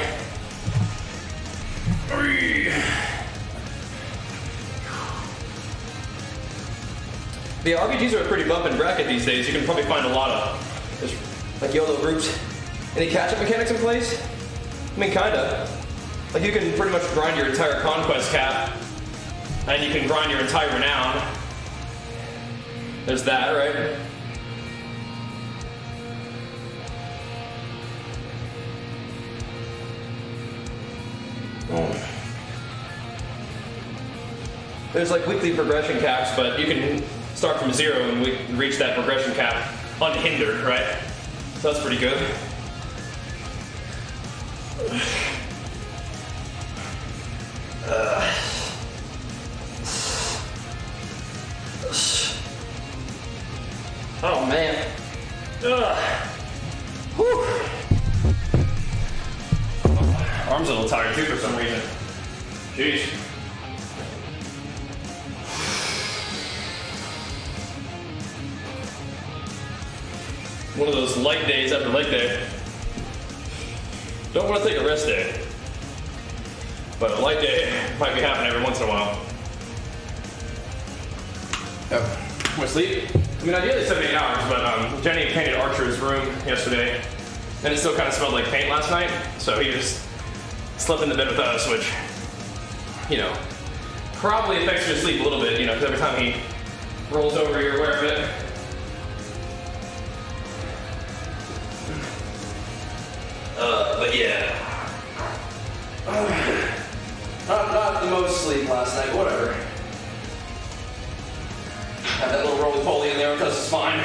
The RBGs are a pretty bumpin' bracket these days. You can probably find a lot of like YOLO groups. Any catch-up mechanics in place? I mean, kinda. Like you can pretty much grind your entire conquest cap, and you can grind your entire renown. There's that, right? There's like weekly progression caps, but you can start from 0 and reach that progression cap unhindered, right? So that's pretty good. Oh man. Whew. Arm's a little tired too for some reason. Jeez. One of those light days after leg day. Don't want to take a rest day. But a light day might be happening every once in a while. Yep. Want to sleep? I mean, ideally 7 to 8 hours, but Jenny painted Archer's room yesterday, and it still kind of smelled like paint last night, so he just slept in the bed with us, which, you know, probably affects your sleep a little bit, you know, because every time he rolls over, you're aware of it. But yeah. Not the most sleep last night, but whatever. Have that little roly-poly in there because it's fine.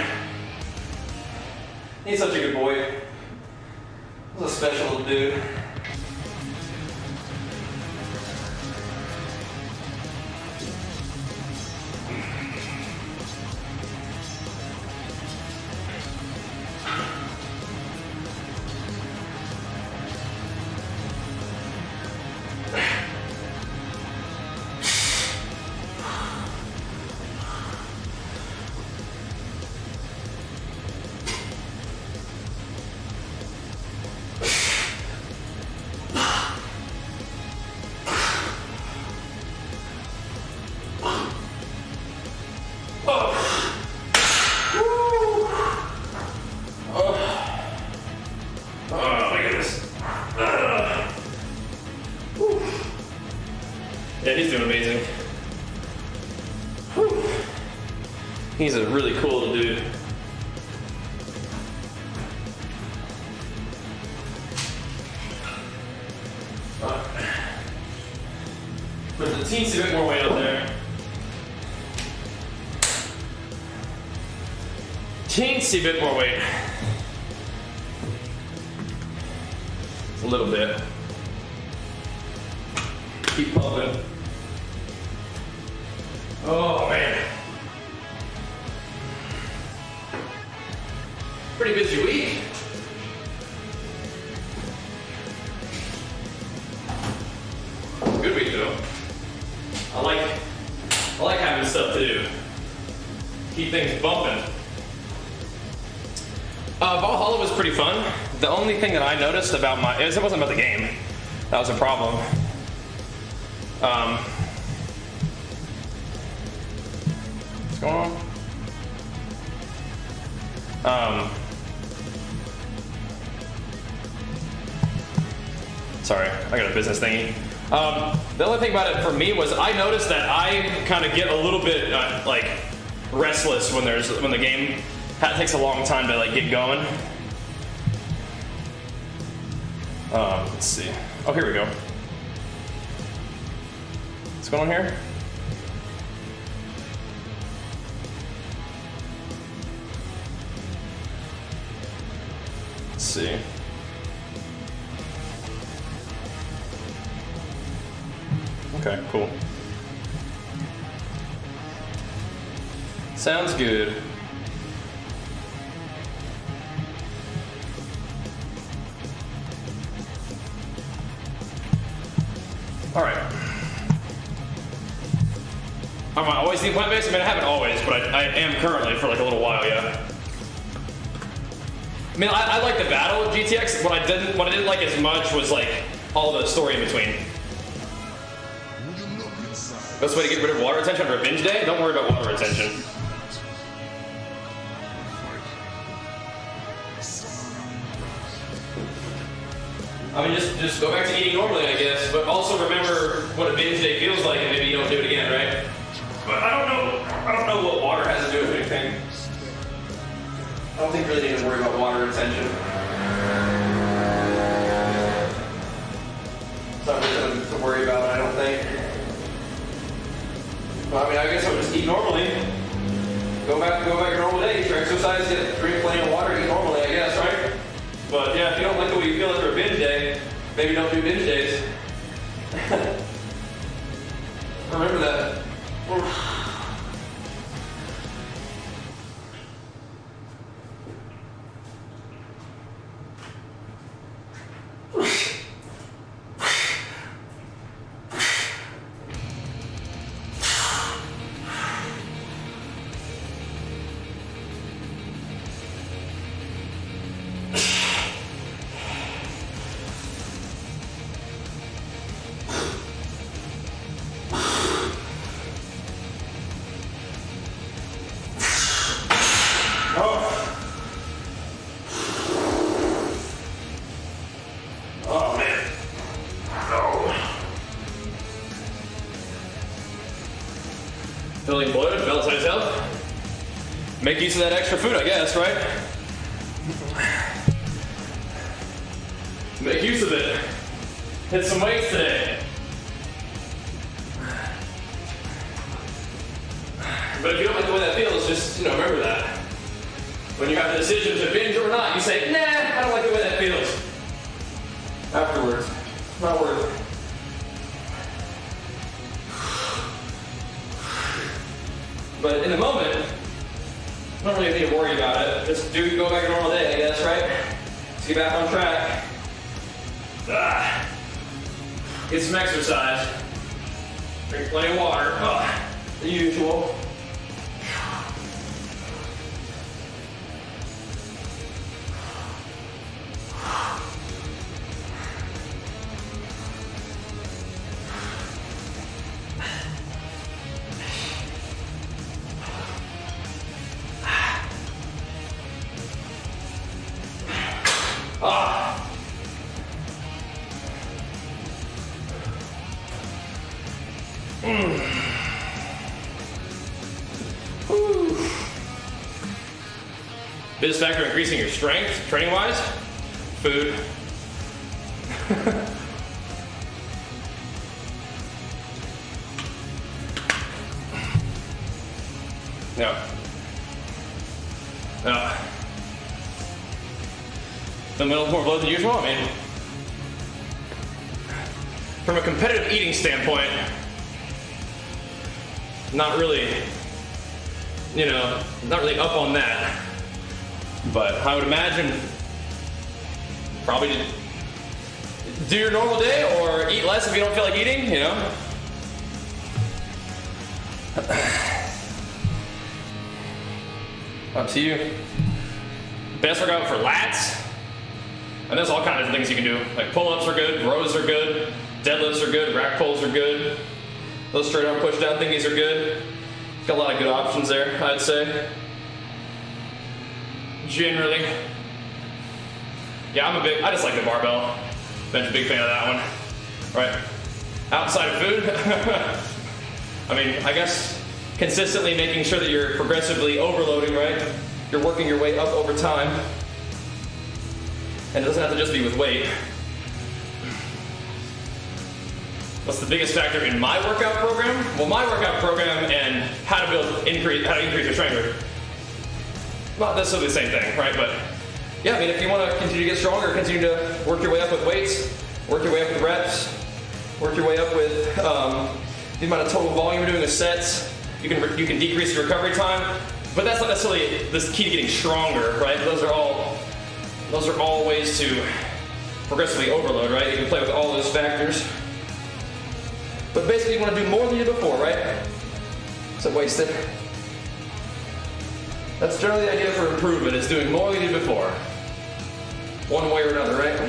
He's such a good boy. He's a special little dude. teensy bit more weight up there. Teensy bit more weight. A little bit. Keep pumping. Oh man. Pretty busy week. Good week though. I like having stuff to do. Keep things bumping. Valhalla was pretty fun. The only thing that I noticed about it wasn't about the game. That was a problem. What's going on? Sorry, I got a business thingy. The only thing about it for me was I noticed that I kind of get a little bit like restless when the game takes a long time to like get going. Let's see. Oh, here we go. What's going on here? Let's see. Okay, cool. Sounds good. All right. Am I always eating plant-based? I mean, I haven't always, but I am currently for like a little while, yeah. I mean, I like the battle of GTX. What I didn't like as much was like all the story in between. Best way to get rid of water retention after a binge day? Don't worry about water retention. I mean, just go back to eating normally, I guess. But also remember what a binge day feels like, and maybe you don't do it again, right? But I don't know what water has to do with anything. I don't think you really need to worry about water retention. It's not really something to worry about, I don't think. Well, I mean, I guess I would just eat normally. Go back your normal day. Eat your exercise, drink plenty of water, eat normally, I guess, right? But yeah, if you don't like the way you feel after a binge day, maybe don't do binge days. Remember that. Feeling bloated, belt size up. Make use of that extra food, I guess, right? Make use of it. Hit some weights today. But if you don't like the way that feels, just, remember that. When you have the decision to binge or not, you say, nah, I don't like the way that feels. Afterwards, not worth it. But in the moment, you don't really need to worry about it. Just go back to a normal day, I guess, right? Just get back on track. Get some exercise. Drink plenty of water. The usual. Biggest factor increasing your strength, training-wise? Food. Yeah. The middle's more bloated than usual. I mean, from a competitive eating standpoint, not really, you know, not really up on that. But I would imagine probably do your normal day or eat less if you don't feel like eating, you know. Up to you. Best workout for lats. And there's all kinds of things you can do. Like pull-ups are good, rows are good, deadlifts are good, rack pulls are good. Those straight arm push down thingies are good. Got a lot of good options there, I'd say. Generally. Yeah, I just like the barbell. Been a big fan of that one. Right. Outside of food, I mean, I guess consistently making sure that you're progressively overloading, right? You're working your way up over time. And it doesn't have to just be with weight. What's the biggest factor in my workout program? Well, my workout program and how to increase your strength are not necessarily the same thing, right? But yeah, I mean, if you want to continue to get stronger, continue to work your way up with weights, work your way up with reps, work your way up with the amount of total volume you're doing with sets. You can decrease your recovery time, but that's not necessarily the key to getting stronger, right? Those are all ways to progressively overload, right? You can play with all those factors. But basically, you want to do more than you did before, right? So wasted. That's generally the idea for improvement, is doing more than you did before. One way or another, right?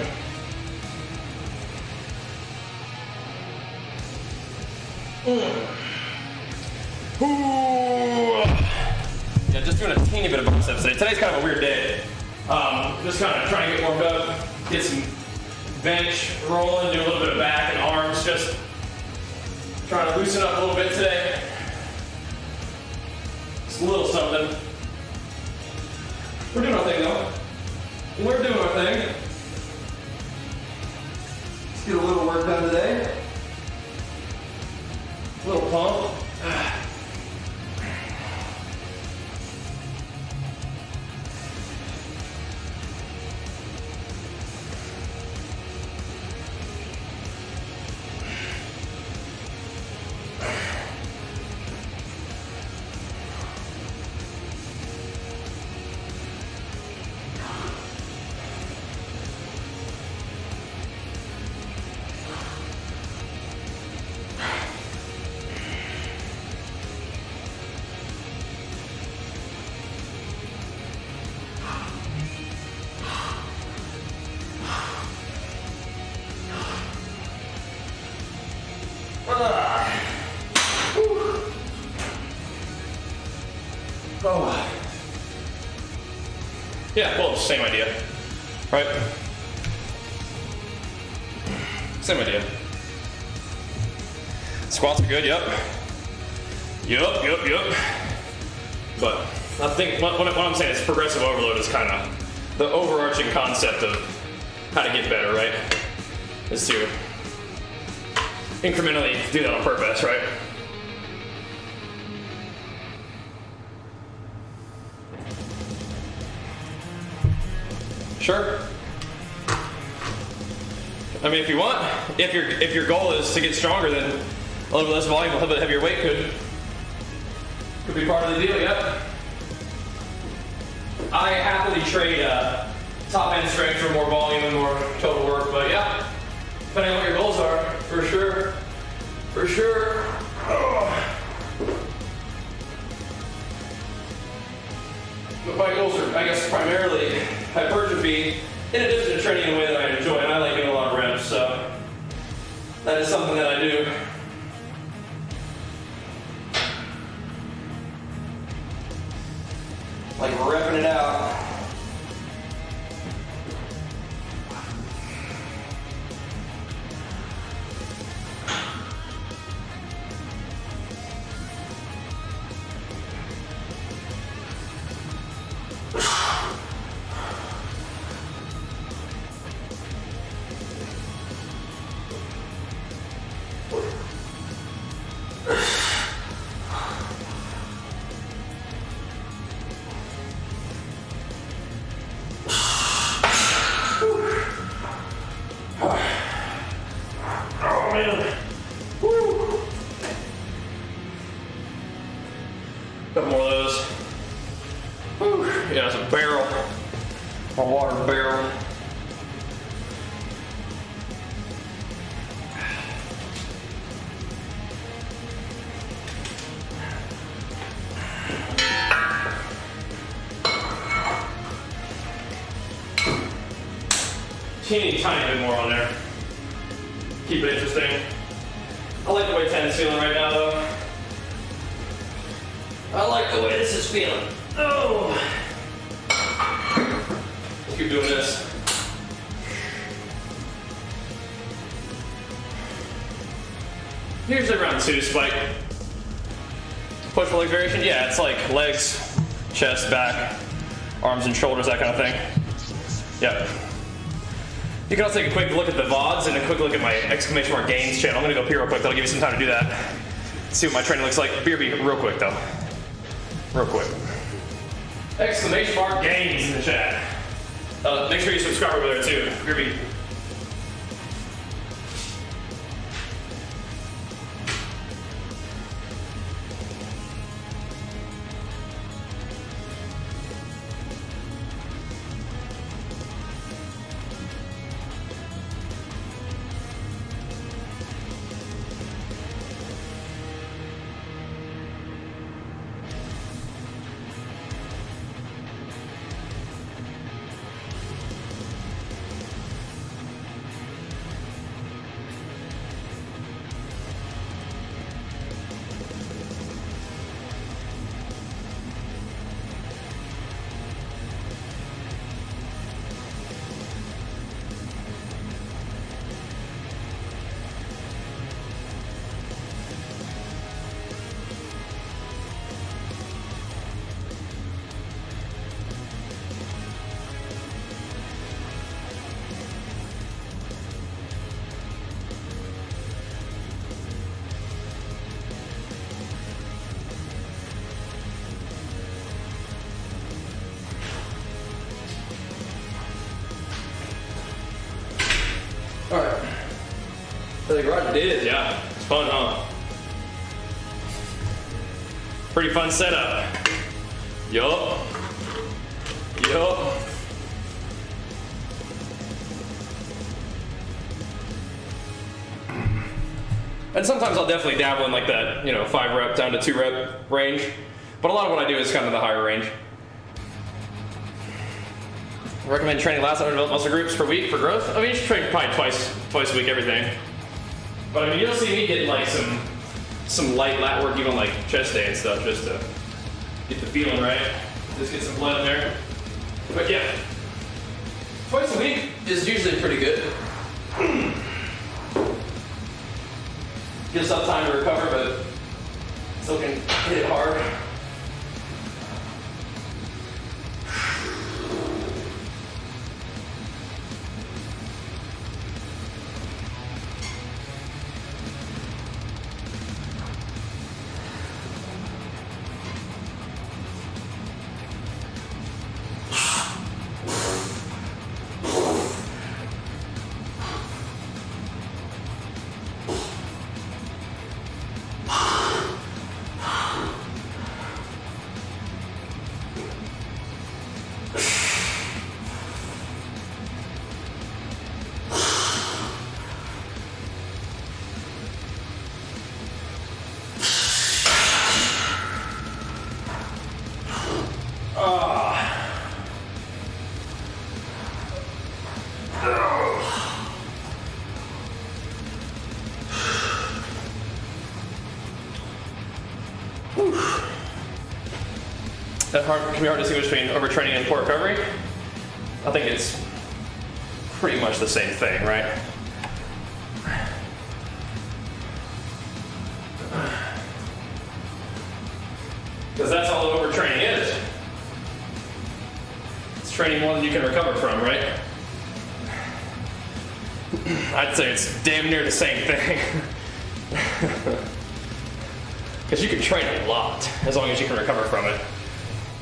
Yeah, just doing a teeny bit of biceps today. Today's kind of a weird day. Just kind of trying to get warmed up, get some bench rolling, do a little bit of back and arms, just trying to loosen up a little bit today. Just a little something. We're doing our thing though. We're doing our thing. Let's get a little work done today. A little pump. Oh. Yeah, well, same idea, right? Same idea. Squats are good, yep. Yep. But I think what I'm saying is progressive overload is kind of the overarching concept of how to get better, right? Is to incrementally do that on purpose, right? Sure. I mean, if you want, if your goal is to get stronger, then a little bit less volume, a little bit heavier weight could be part of the deal. Yep. I happily trade top end strength for more volume and more total work, but yeah, depending on what your goals are, for sure. Oh. But my goals are, I guess, primarily hypertrophy, in addition to training in a way that I enjoy, and I like doing a lot of reps, so that is something that I do. Like repping it out. My water barrel. Tiny bit more on there. Keep it interesting. I like the way 10 is feeling right now, though. I like the way this is feeling. Oh! Let's keep doing this. Usually round 2 spike. Push pull leg variation? Yeah, it's like legs, chest, back, arms and shoulders, that kind of thing. Yep. You can also take a quick look at the VODs and a quick look at my exclamation mark gains channel. I'm gonna go pee real quick, that'll give you some time to do that. See what my training looks like. BRB, real quick though. Real quick. Exclamation mark gains in the chat. Make sure you subscribe over there too. BRB. Alright. I think Roger did, yeah. It's fun, huh? Pretty fun setup. Yup. Yup. And sometimes I'll definitely dabble in like that, 5 rep down to 2 rep range. But a lot of what I do is kind of the higher range. I recommend training last undeveloped muscle groups per week for growth. I mean, you should train probably twice a week, everything. But I mean, you'll see me getting like some light lat work, even like chest day and stuff, just to get the feeling right. Just get some blood in there. But yeah, twice a week is usually pretty good. Gives us time to recover, but still can hit it hard. That can be hard to distinguish between overtraining and poor recovery. I think it's pretty much the same thing, right? Because that's all overtraining is. It's training more than you can recover from, right? I'd say it's damn near the same thing. Because you can train a lot as long as you can recover from it.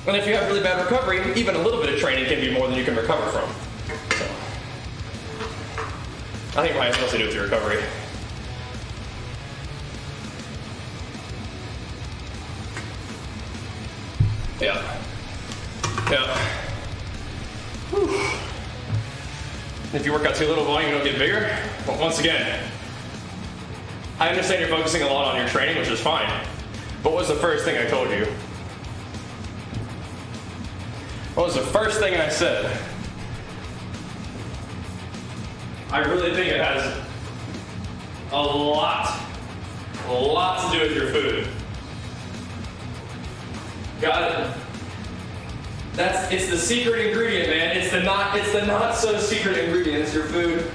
And if you have really bad recovery, even a little bit of training can be more than you can recover from. So, I think it has mostly to do with your recovery. Yeah. Yeah. Whew. If you work out too little volume, you don't get bigger. But once again, I understand you're focusing a lot on your training, which is fine. But what was the first thing I told you? What was the first thing I said? I really think it has a lot to do with your food. Got it? It's the secret ingredient, man. It's the not so secret ingredient. It's your food.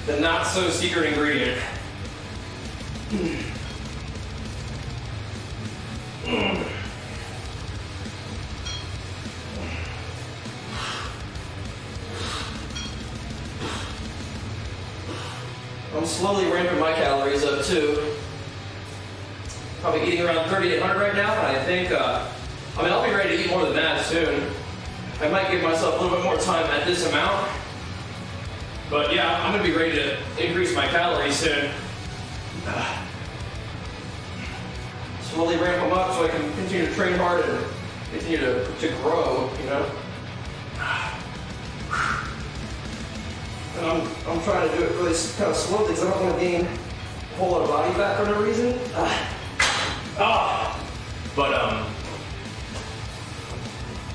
The not so secret ingredient. I'm slowly ramping my calories up too. Probably eating around 3,800 right now, and I think, I'll be ready to eat more than that soon. I might give myself a little bit more time at this amount. But yeah, I'm gonna be ready to increase my calories soon. Slowly ramp them up so I can continue to train hard and continue to grow, you know? And I'm trying to do it really kind of slowly because I don't want to gain a whole lot of body fat for no reason. But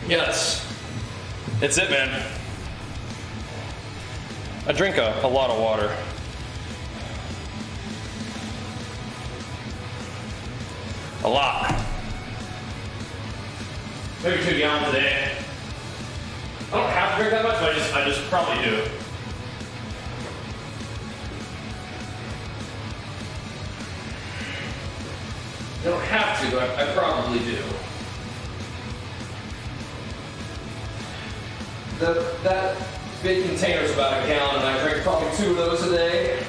yeah, it's it, man. I drink a lot of water. A lot. Maybe 2 gallons a day. I don't have to drink that much, but I just probably do. I don't have to, but I probably do. That big container is about a gallon, and I drink probably 2 of those a day.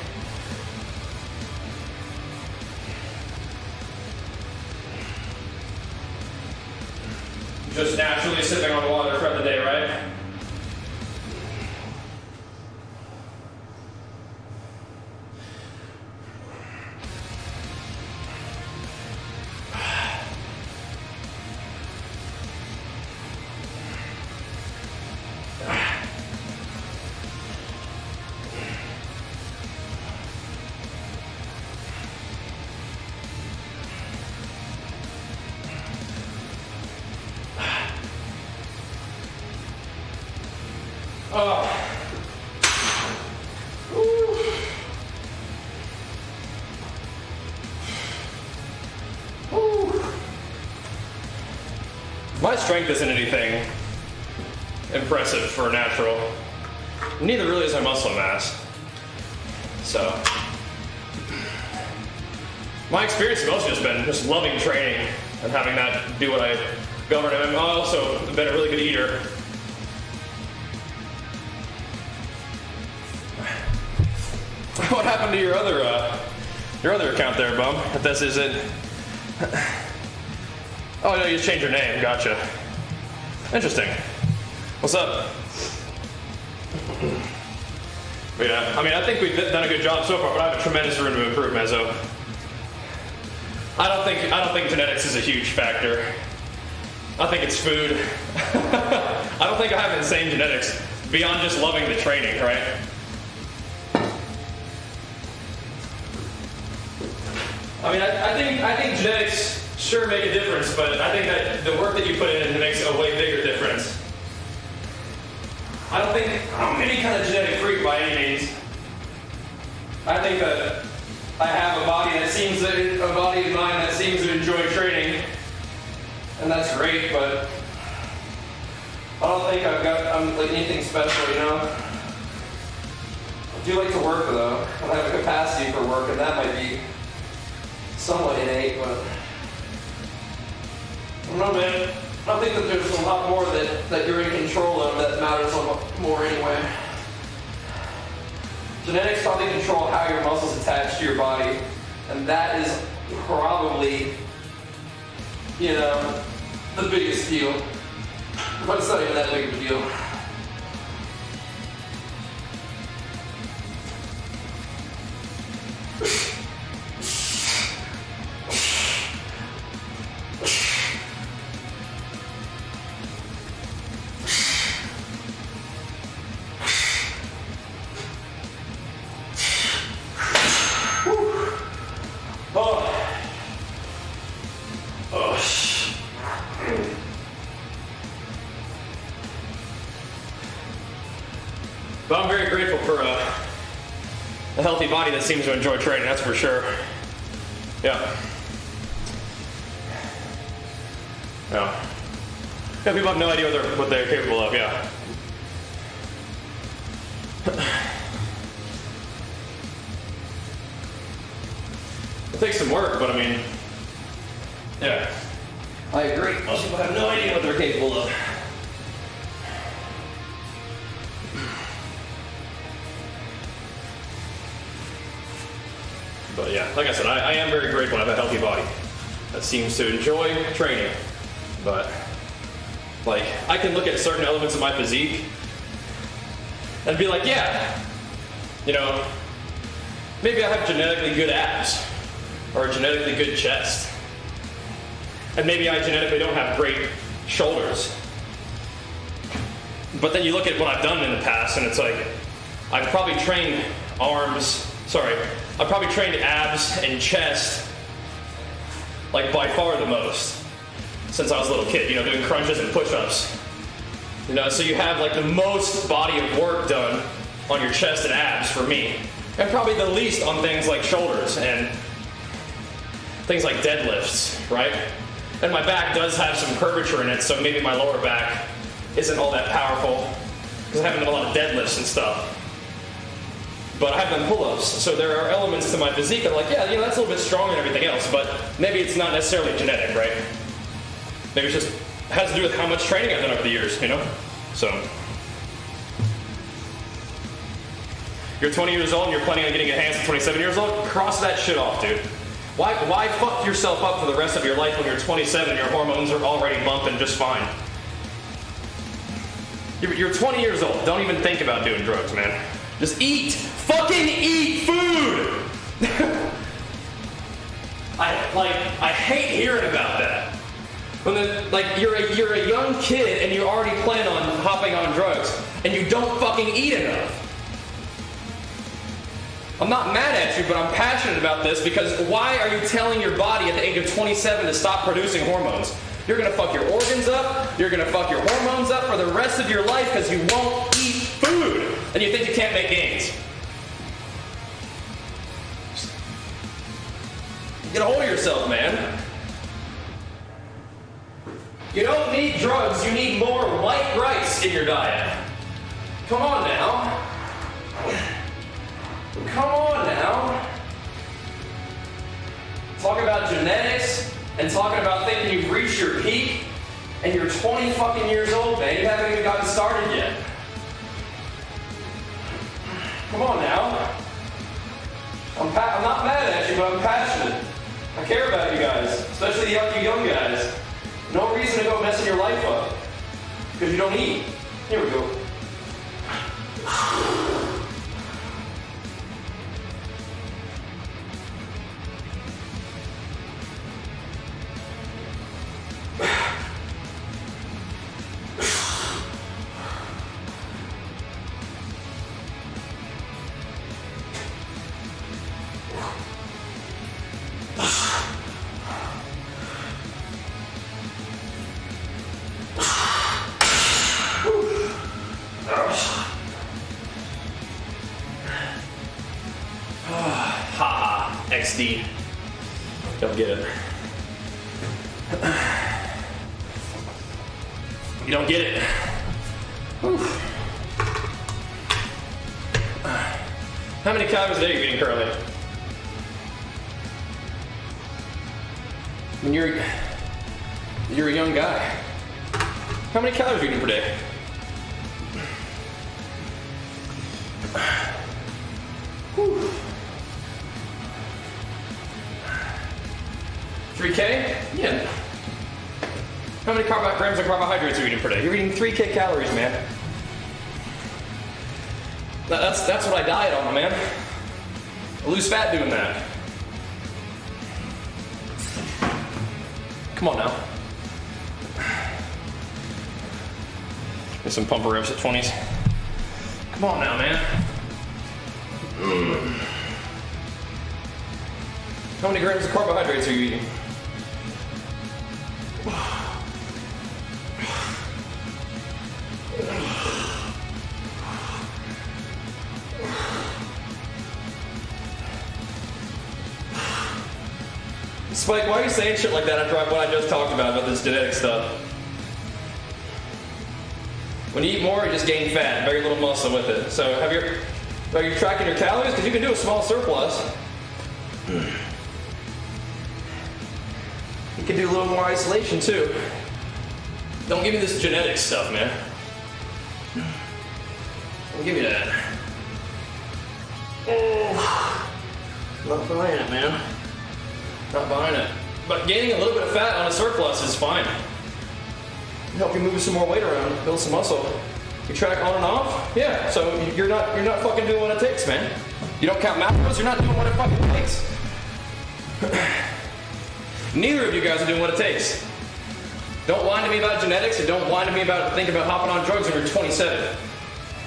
Just naturally sipping on water throughout the day, right? My strength isn't anything impressive for a natural. Neither really is my muscle mass. So, my experience has mostly just been just loving training and having that do what I govern. And I've also been a really good eater. What happened to your other account there, Bum? If this isn't. Oh no, you just changed your name. Gotcha. Interesting. What's up? But yeah, I think we've done a good job so far, but I have a tremendous room to improve, Mezzo. I don't think genetics is a huge factor. I think it's food. I don't think I have insane genetics beyond just loving the training, right? I think genetics sure make a difference, but I think that the work that you put in makes a way bigger difference. I don't think I'm any kind of genetic freak by any means. I think that I have a body in mind that seems to enjoy training, and that's great, but I don't think I'm like anything special, you know? I do like to work though. I have a capacity for work, and that might be somewhat innate, but I don't know, man. I think that there's a lot more that you're in control of that matters a lot more anyway. Genetics probably control how your muscles attach to your body, and that is probably, you know, the biggest deal. But it's not even that big of a deal. But I'm very grateful for a healthy body that seems to enjoy training, that's for sure. Yeah. Yeah. Yeah, people have no idea what they're capable of, yeah. It takes some work, but I mean, yeah. I agree. Most people have no idea what they're capable of. But yeah, like I said, I am very grateful to have a healthy body that seems to enjoy training. But like, I can look at certain elements of my physique and be like, yeah, you know, maybe I have genetically good abs or a genetically good chest. And maybe I genetically don't have great shoulders. But then you look at what I've done in the past and it's like, I've probably trained I've probably trained abs and chest like by far the most since I was a little kid, you know, doing crunches and push-ups. You know, so you have like the most body of work done on your chest and abs for me. And probably the least on things like shoulders and things like deadlifts, right? And my back does have some curvature in it, so maybe my lower back isn't all that powerful because I haven't done a lot of deadlifts and stuff. But I have done pull-ups, so there are elements to my physique that are like, yeah, you know, that's a little bit stronger than everything else, but maybe it's not necessarily genetic, right? Maybe it just has to do with how much training I've done over the years, you know? So, you're 20 years old and you're planning on getting enhanced at 27 years old? Cross that shit off, dude. Why fuck yourself up for the rest of your life when you're 27 and your hormones are already bumping just fine? You're 20 years old. Don't even think about doing drugs, man. Just eat. Fucking eat food! I hate hearing about that. When you're a young kid and you already plan on hopping on drugs and you don't fucking eat enough. I'm not mad at you, but I'm passionate about this because why are you telling your body at the age of 27 to stop producing hormones? You're gonna fuck your organs up, you're gonna fuck your hormones up for the rest of your life because you won't eat food and you think you can't make gains. Get a hold of yourself, man. You don't need drugs, you need more white rice in your diet. Come on now. Come on now. Talk about genetics and talking about thinking you've reached your peak and you're 20 fucking years old, man. You haven't even gotten started yet. Come on now. I'm not mad at you, but I'm passionate. I care about you guys, especially you young guys. No reason to go messing your life up because you don't eat. Here we go. XD. Don't get it. You don't get it. How many calories a day are you eating currently? When you're a young guy. How many calories are you eating per day? Whew. 3K? Yeah. How many grams of carbohydrates are you eating per day? You're eating 3K calories, man. That's what I diet on, man. I lose fat doing that. Come on now. Get some pumper reps at 20s. Come on now, man. How many grams of carbohydrates are you eating? Spike, why are you saying shit like that after what I just talked about this genetic stuff? When you eat more, you just gain fat, very little muscle with it. So are you tracking your calories? Because you can do a small surplus. You can do a little more isolation too. Don't give me this genetic stuff, man. Don't give me that. Oh, not buying it, man. Not buying it. But gaining a little bit of fat on a surplus is fine. Help you move some more weight around, build some muscle. You track on and off, yeah. So you're not fucking doing what it takes, man. You don't count macros, you're not doing what it fucking takes. Neither of you guys are doing what it takes. Don't whine to me about genetics, and don't whine to me about thinking about hopping on drugs when you're 27.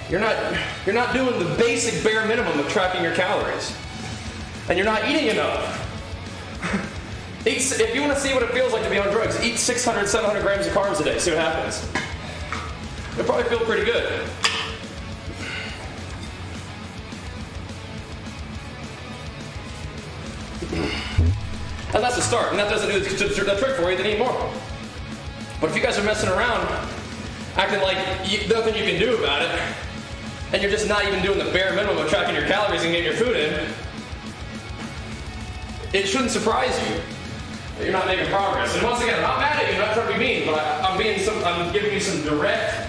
You're not doing the basic bare minimum of tracking your calories. And you're not eating enough. If you want to see what it feels like to be on drugs, eat 600, 700 grams of carbs a day. See what happens. You'll probably feel pretty good. And that's a start. And that doesn't do the trick for you, then eat more. But if you guys are messing around, acting like nothing you can do about it, and you're just not even doing the bare minimum of tracking your calories and getting your food in, it shouldn't surprise you that you're not making progress. And once again, I'm not mad at you, I'm not trying to be mean, but I'm giving you some direct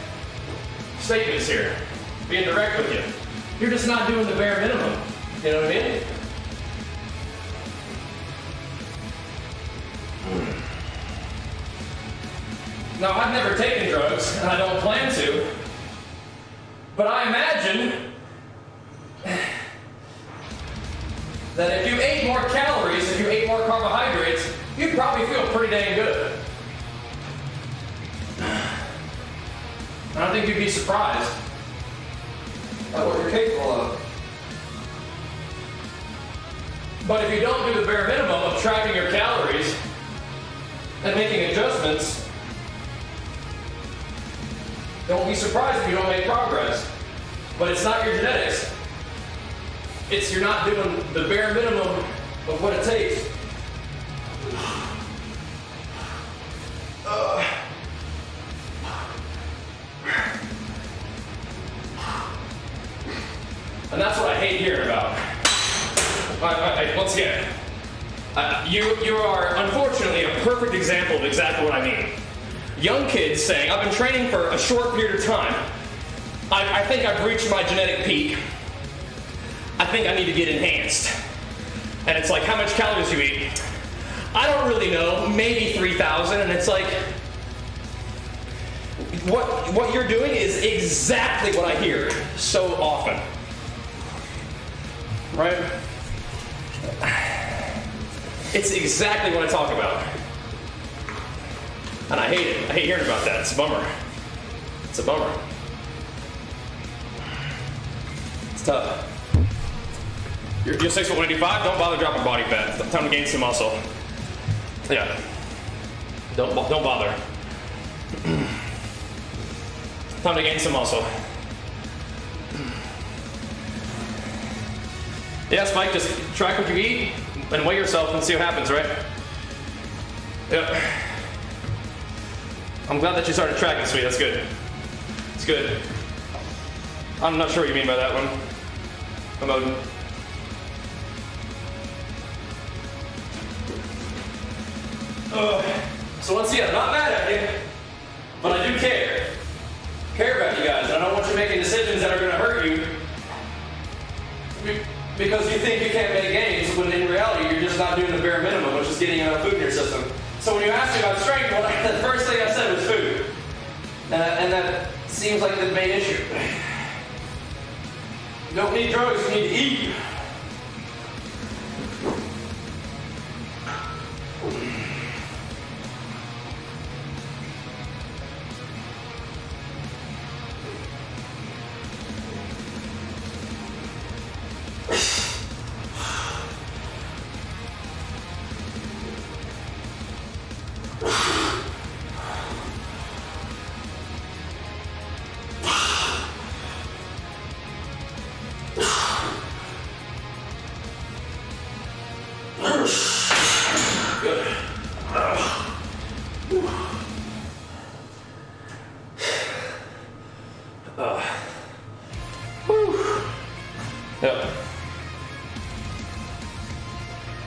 statements here. Being direct with you. You're just not doing the bare minimum. You know what I mean? Now, I've never taken drugs, and I don't plan to, but I imagine that if you ate more calories, if you ate more carbohydrates, you'd probably feel pretty dang good. I don't think you'd be surprised at what you're capable of. But if you don't do the bare minimum of tracking your calories and making adjustments, don't be surprised if you don't make progress. But it's not your genetics. It's you're not doing the bare minimum of what it takes. And that's what I hate hearing about. Once again, you are unfortunately a perfect example of exactly what I mean. Young kids saying, I've been training for a short period of time. I think I've reached my genetic peak. I think I need to get enhanced. And it's like, how much calories do you eat? I don't really know, maybe 3,000. And it's like, what you're doing is exactly what I hear so often. Right? It's exactly what I talk about. And I hate it. I hate hearing about that. It's a bummer. It's a bummer. It's tough. You're 6'1", 185, don't bother dropping body fat. It's time to gain some muscle. Yeah. Don't bother. Time to gain some muscle. Yeah, Spike, just track what you eat and weigh yourself and see what happens, right? Yep. I'm glad that you started tracking, sweet. That's good. It's good. I'm not sure what you mean by that one. So once again, I'm not mad at you, but I do care. Care about you guys, and I don't want you making decisions that are going to hurt you because you think you can't make gains, when in reality you're just not doing the bare minimum, which is getting enough food in your system. So when you asked me about strength, well, the first thing I said was food. And that seems like the main issue. You don't need drugs, you need to eat.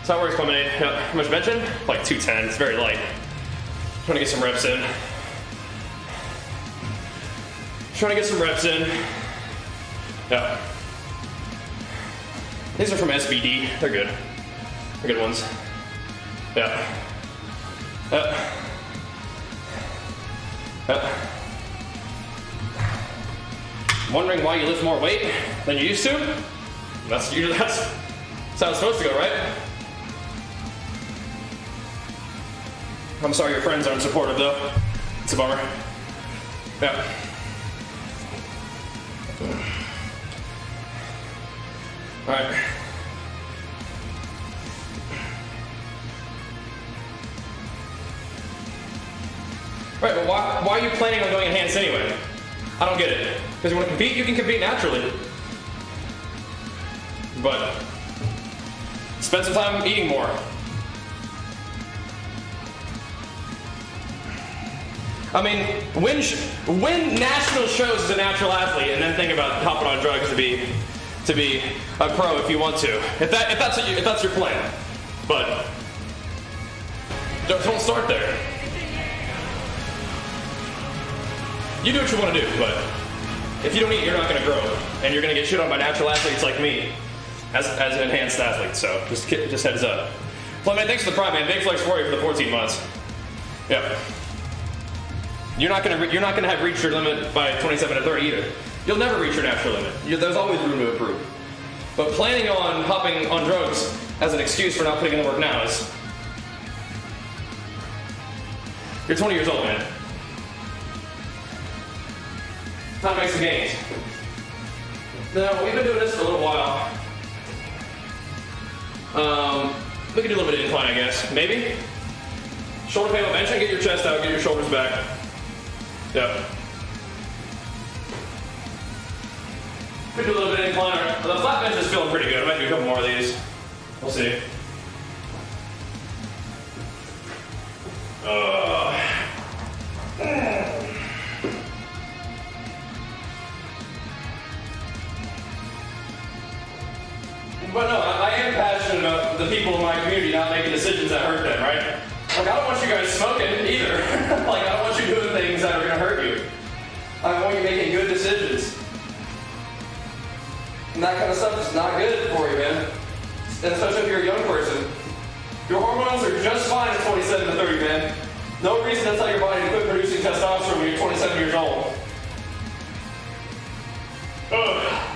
So that works, coming in. Yep. How much benching? Like 210. It's very light. Trying to get some reps in. Yeah. These are from SBD. They're good. They're good ones. Yeah. Wondering why you lift more weight than you used to? That's how it's supposed to go, right? I'm sorry your friends aren't supportive though. It's a bummer. Yeah. Alright. Right, but why are you planning on going enhanced anyway? I don't get it. Because you want to compete? You can compete naturally. But spend some time eating more. I mean, win national shows as a natural athlete, and then think about hopping on drugs to be a pro if you want to. If that's your plan. But don't start there. You do what you want to do, but if you don't eat, you're not going to grow, and you're going to get shit on by natural athletes like me, as an enhanced athlete. So just heads up. Well, man, thanks for the prime, man. Big flex for you for the 14 months. Yep. You're not going to have reached your limit by 27 to 30 either. You'll never reach your natural limit. There's always room to improve. But planning on hopping on drugs as an excuse for not putting in the work now is... You're 20 years old, man. Time to make some gains. Now, we've been doing this for a little while. We can do a little bit of incline, I guess. Maybe? Shoulder payload bench and get your chest out, get your shoulders back. Yep. We can do a little bit of incline. The flat bench is feeling pretty good. I might do a couple more of these. We'll see. But no, I am passionate about the people in my community not making decisions that hurt them, right? Like, I don't want you guys smoking either. Like, I don't want you doing things that are going to hurt you. I want you making good decisions. And that kind of stuff is not good for you, man. And especially if you're a young person. Your hormones are just fine at 27 to 30, man. No reason to tell your body to quit producing testosterone when you're 27 years old. Ugh.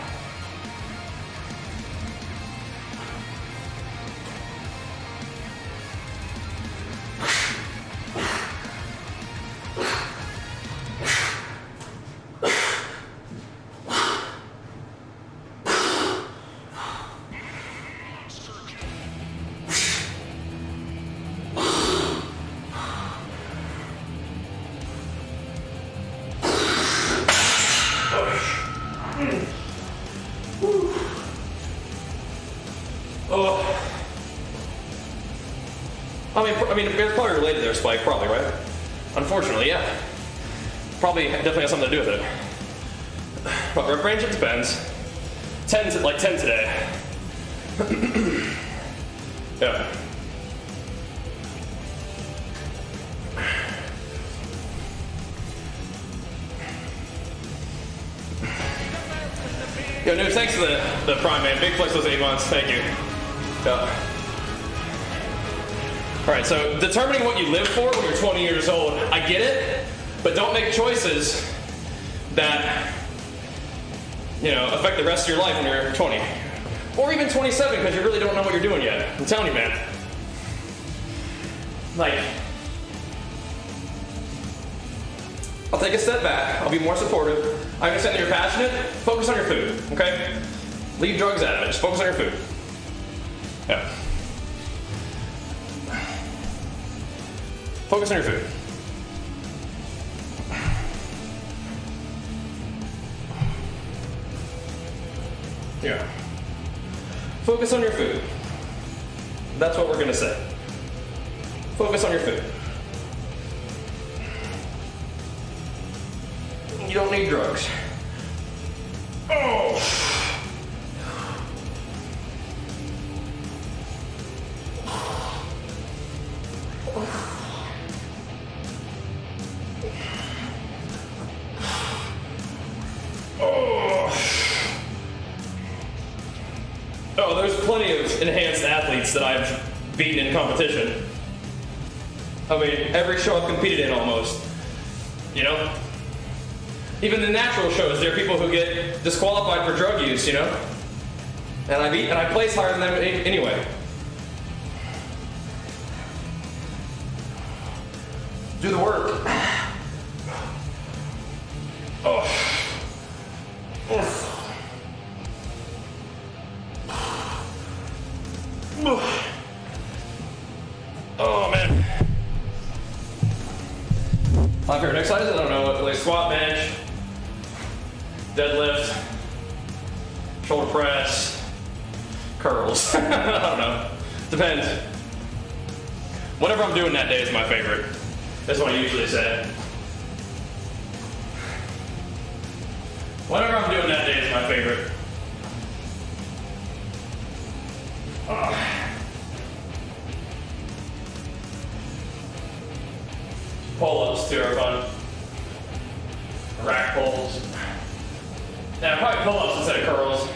I mean, it's probably related there, Spike, probably, right? Unfortunately, yeah. Definitely has something to do with it. But rep range, it depends. 10 today. Yeah. Yo, News, thanks for the prime, man. Big flex those 8 months. Thank you. Yeah. Alright, so determining what you live for when you're 20 years old, I get it, but don't make choices that, affect the rest of your life when you're 20. Or even 27, because you really don't know what you're doing yet. I'm telling you, man. Like, I'll take a step back. I'll be more supportive. I understand that you're passionate. Focus on your food, okay? Leave drugs out of it. Just focus on your food. Yeah. Focus on your food. Yeah. Focus on your food. That's what we're going to say. Focus on your food. You don't need drugs. Oh! enhanced athletes that I've beaten in competition. I mean, every show I've competed in almost. You know? Even the natural shows, there are people who get disqualified for drug use, you know? And I place higher than them anyway. Do the work. Oh. Oh man. My favorite exercises, I don't know, like squat, bench, deadlift, shoulder press, curls. I don't know. Depends. Whatever I'm doing that day is my favorite. That's what I usually say. Whatever I'm doing that day is my favorite. Pull-ups too are fun. Rack pulls. Yeah, probably pull-ups instead of curls.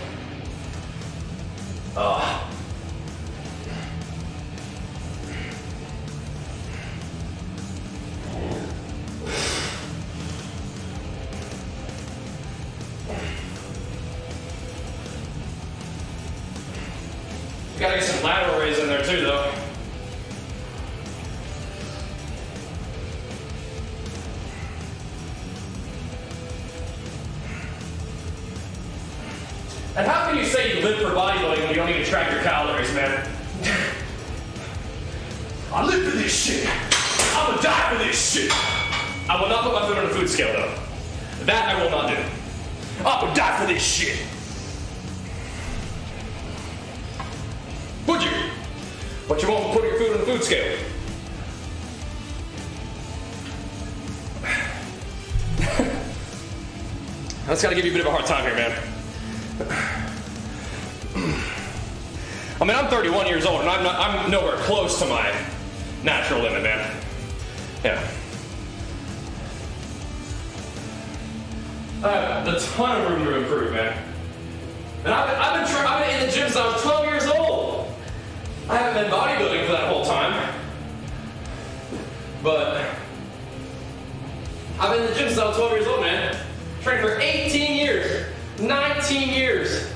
Gotta get some lateral raise in there too, though. And how can you say you live for bodybuilding when you don't even track your calories, man? I live for this shit. I'm gonna die for this shit. I will not put my foot on a food scale, though. That I will not do. I will die for this shit. Would you? But you won't put your food on the food scale. I just gotta give you a bit of a hard time here, man. I mean, I'm 31 years old and I'm nowhere close to my natural limit, man. Yeah. I have a ton of room to improve, man. And I've been in the gym since I was 12 years old. I haven't been bodybuilding for that whole time. But I've been in the gym since I was 12 years old, man. Trained for 18 years, 19 years.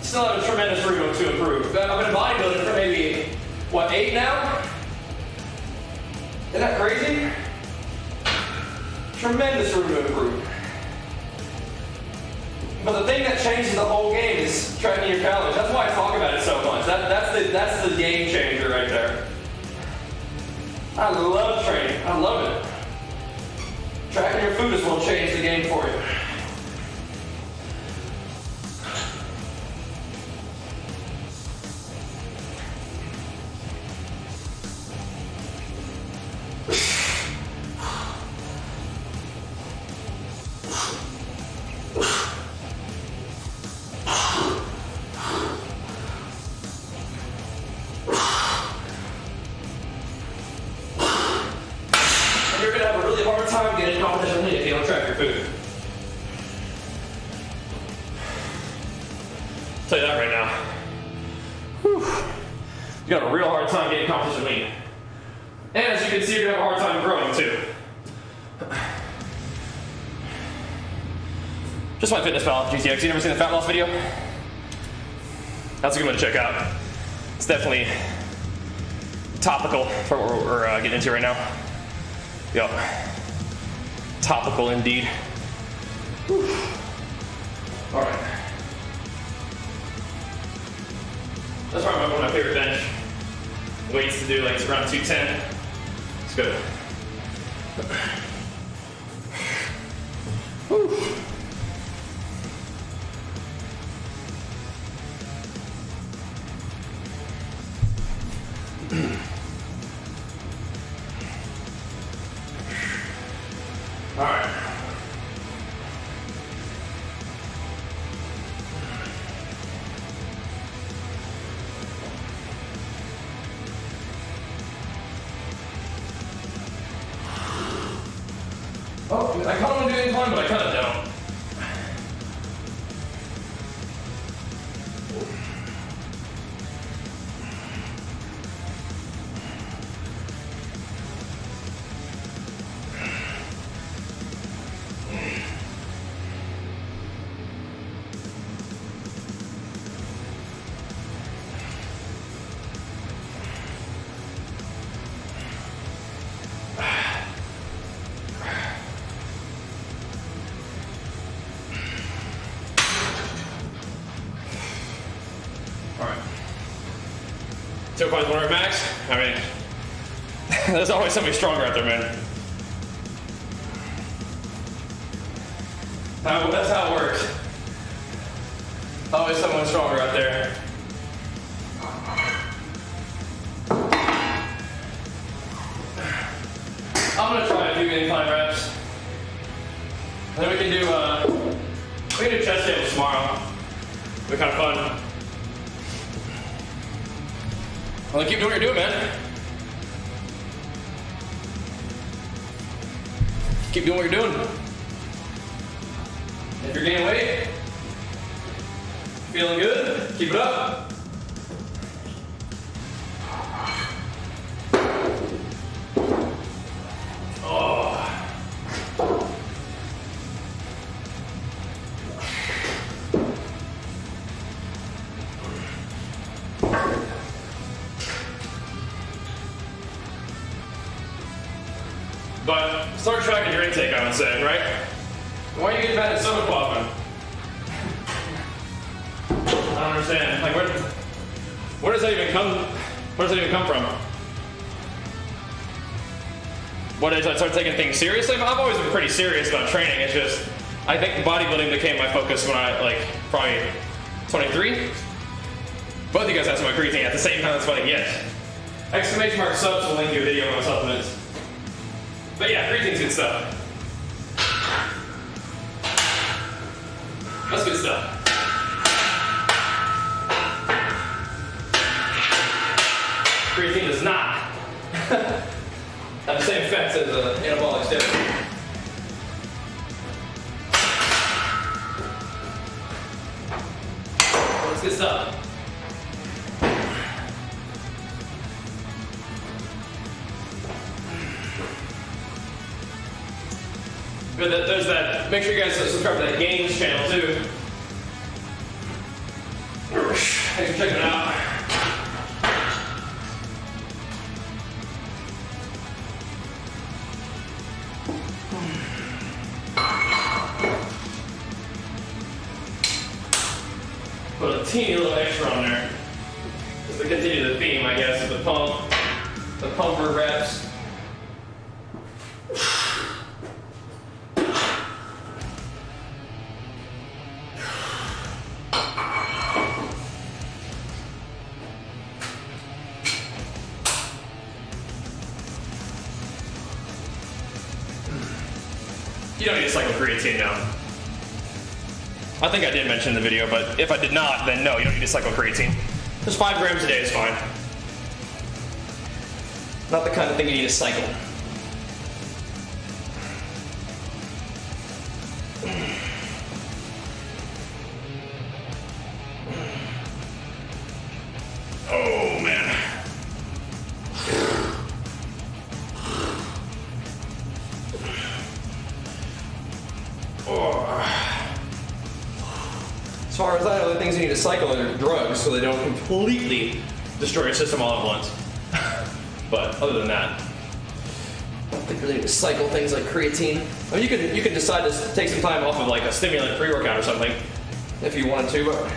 Still have a tremendous room to improve. I've been bodybuilding for maybe, what, 8 now? Isn't that crazy? Tremendous room to improve. But the thing that changes the whole game is tracking your calories. That's why I talk about it so much. That's the game changer right there. I love training. I love it. Tracking your food is what will change the game for you. You're going to have a really hard time getting competition lean if you don't track your food. I'll tell you that right now. Whew. You got a real hard time getting competition lean. And as you can see, you're going to have a hard time growing too. Just my fitness pal, GTX. You never seen the fat loss video? That's a good one to check out. It's definitely topical for what we're getting into right now. Yep. Topical indeed. Whew. All right. That's probably one of my favorite bench weights to do, like it's around 210. It's good. Whew. All right. Oh, I kind of want to do incline, but I kind of don't. finds one at max. I mean, there's always somebody stronger out there, man. That's how it works. Always someone stronger out there. I'm gonna try a few incline reps. And then we can do chest tables tomorrow. It'll be kind of fun. Well, keep doing what you're doing, man. Keep doing what you're doing. If you're gaining weight, feeling good, keep it up. But start tracking your intake, I would say, right? Why are you getting bad at soda popping? I don't understand. Like, where does that even come? Where does that even come from? What is I start taking things seriously? I've always been pretty serious about training. It's just I think bodybuilding became my focus when I probably 23. Both of you guys have some creatine at the same time. That's funny. Yes. Exclamation mark subs will link you a video on my supplements. But yeah, creatine's good stuff. That's good stuff. Creatine does not have the same effects as anabolic steroids. That's good stuff. But there's that. Make sure you guys subscribe to that games channel too. Thanks for checking it out. Put a teeny little extra on there just to continue the theme, I guess, of the pumper reps. You don't need to cycle creatine now. I think I did mention in the video, but if I did not, then no, you don't need to cycle creatine. Just 5 grams a day is fine. Not the kind of thing you need to cycle. Oh, man. As far as I know, the things you need to cycle are drugs so they don't completely destroy your system all at once. But other than that, I don't think you really need to cycle things like creatine. I mean, you can decide to take some time off of like a stimulant pre-workout or something if you wanted to, but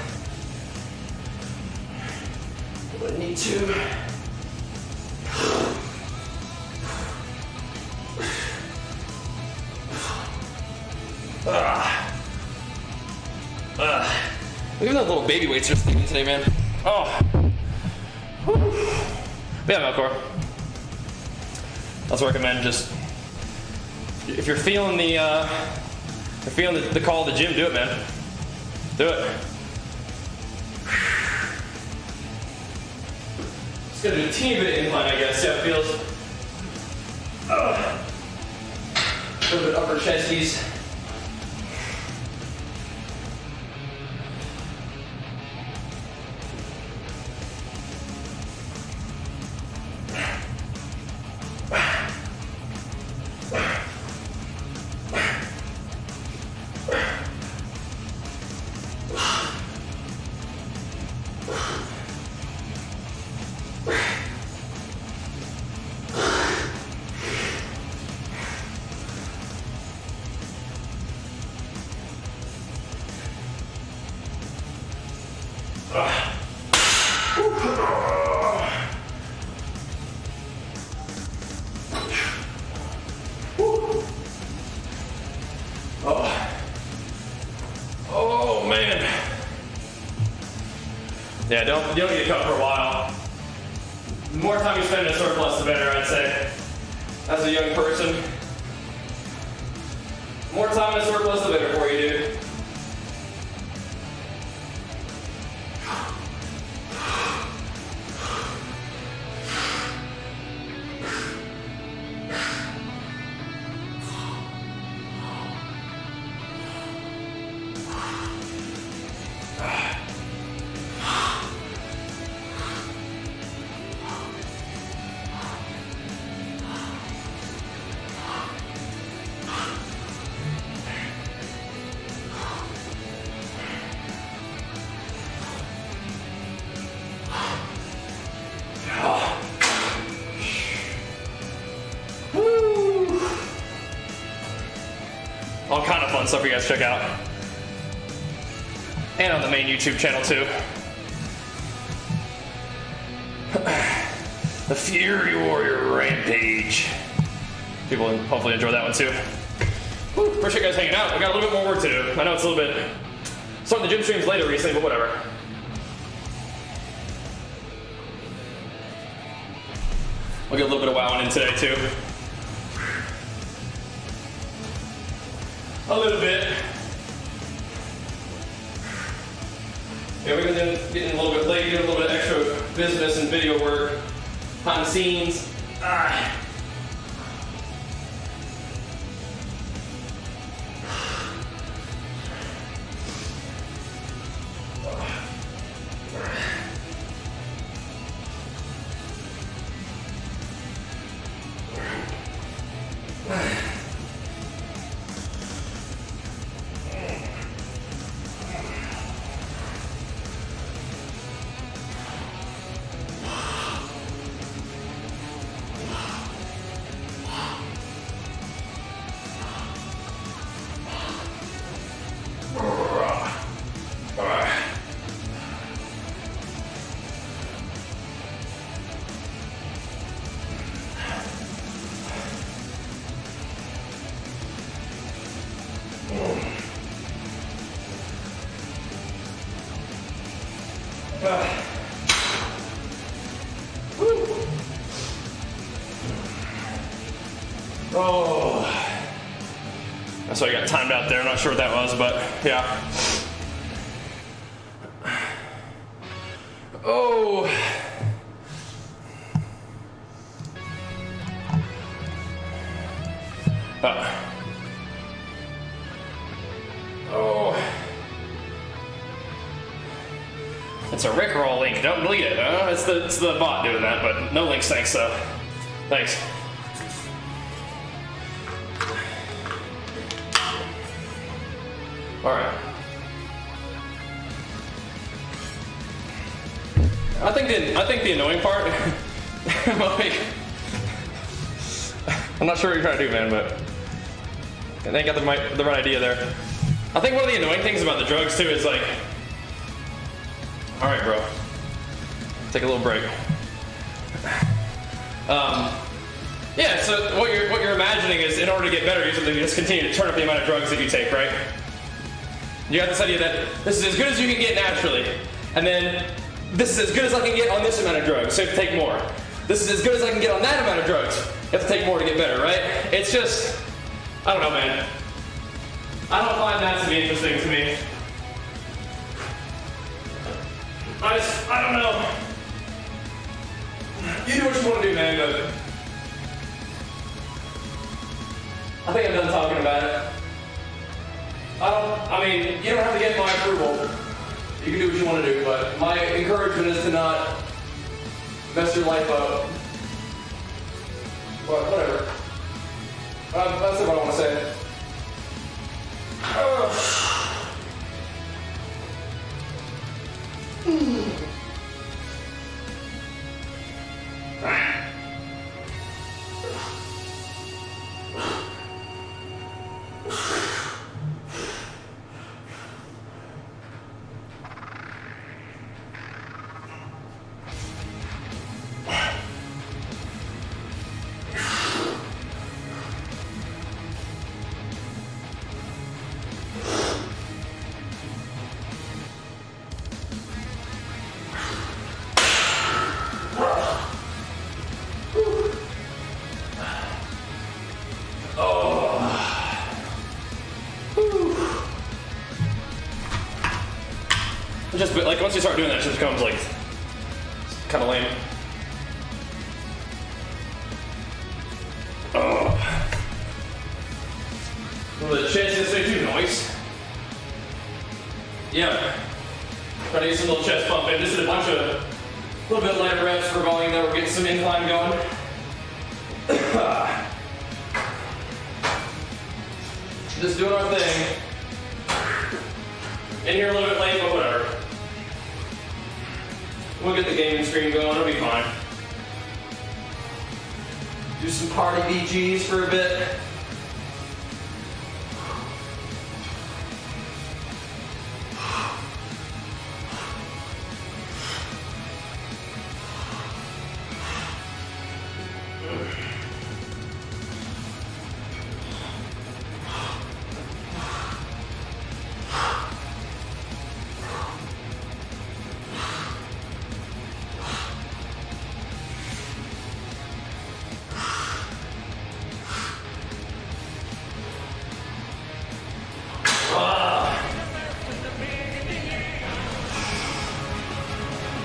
you wouldn't need to. Look at those little baby weights you're sticking today, man. Oh. But yeah, Melkor. Let's recommend just if you're feeling the call of the gym, do it, man. Do it. Just gonna do a teeny bit of incline, I guess. See how it feels. A little bit of upper chesties. Yeah, you don't need to cut for a while. The more time you spend in a surplus, the better, I'd say. As a young person, more time in a surplus, the better for you, dude. All kind of fun stuff for you guys to check out. And on the main YouTube channel too. The Fury Warrior Rampage. People will hopefully enjoy that one too. Woo, appreciate you guys hanging out. We got a little bit more work to do. I know it's a little bit... Starting the gym streams later recently, but whatever. We'll get a little bit of wowing in today too. A little bit. Yeah, we've been getting a little bit late, doing a little bit of extra business and video work, behind the scenes. Oh, that's why I got timed out there. I'm not sure what that was, but yeah. Oh. Oh. It's a Rickroll link. Don't delete it. It's the bot doing that, but no links, thanks. So, thanks. All right. I think the annoying part. Like, I'm not sure what you're trying to do, man, but I think I got the right idea there. I think one of the annoying things about the drugs too is like, all right, bro, take a little break. Yeah. So what you're imagining is, in order to get better, you just continue to turn up the amount of drugs that you take, right? You have this idea that this is as good as you can get naturally, and then this is as good as I can get on this amount of drugs, so you have to take more. This is as good as I can get on that amount of drugs. You have to take more to get better, right? It's just, I don't know, man. I don't find that to be interesting to me. I don't know. You do what you want to do, man, but I think I'm done talking about it. I mean, you don't have to get my approval. You can do what you want to do, but my encouragement is to not mess your life up. But whatever. That's what I want to say. Just like once you start doing that, it just becomes like kind of lame. Oh. Well, the chest is too nice. Yeah. Trying to get some little chest pump in. Just did a bunch of little bit lighter reps for volume that we're getting some incline going. Just doing our thing. In here a little bit late, but whatever. We'll get the gaming stream going, it'll be fine. Do some party BGs for a bit.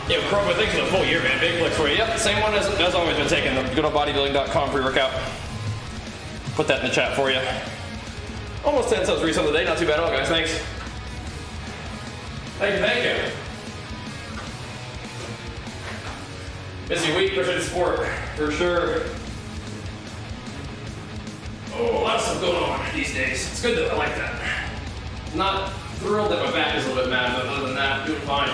Yeah, Chroma, thanks for the full year, man. Big flex for you. Yep, same one as always been taken. Go to bodybuilding.com pre-workout. Put that in the chat for you. Almost 10 subs recently today. Not too bad at all, guys. Thanks. Thank you, thank you. Busy week, appreciate the support, for sure. Oh, a lot of stuff going on these days. It's good though, I like that. I'm not thrilled that my back is a little bit mad, but other than that, doing fine.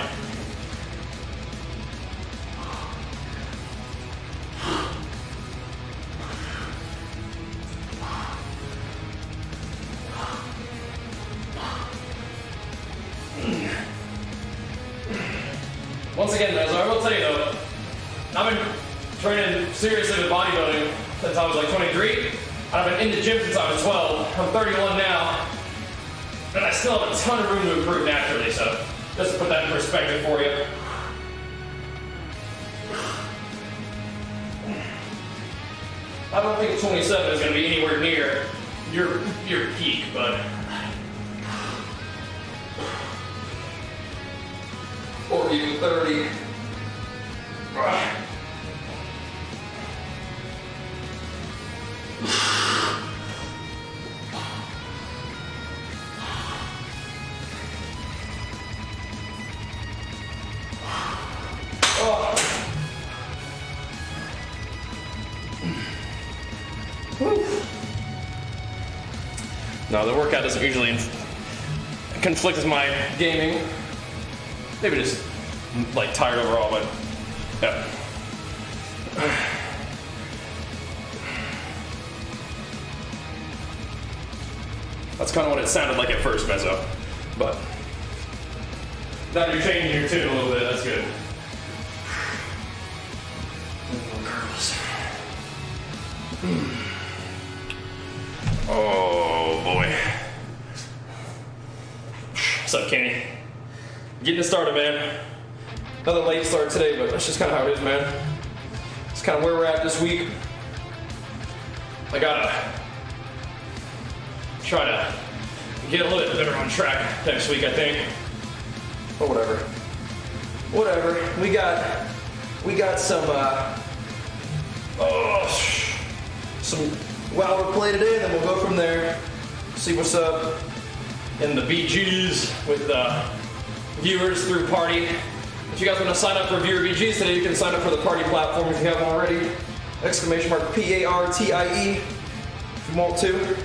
Once again, guys, I will tell you though, I've been training seriously with bodybuilding since I was like 23. I've been in the gym since I was 12. I'm 31 now, and I still have a ton of room to improve naturally, so just to put that in perspective for you. I don't think 27 is going to be anywhere near your peak, but... or even 30. No, the workout doesn't usually conflict with my gaming. Maybe just like tired overall, but yeah. That's kind of what it sounded like at first, Mezzo. But now you're changing your tune a little bit, that's good. Curls. Oh boy. What's up, Kenny? Getting it started, man. Another late start today, but that's just kind of how it is, man. It's kind of where we're at this week. I gotta try to get a little bit better on track next week, I think. But whatever. Whatever. We got some Wilder play today, and then we'll go from there. See what's up in the BGs with viewers through Party. If you guys want to sign up for viewer BGs today, you can sign up for the Party platform if you haven't already. Exclamation mark PARTIE if you want to.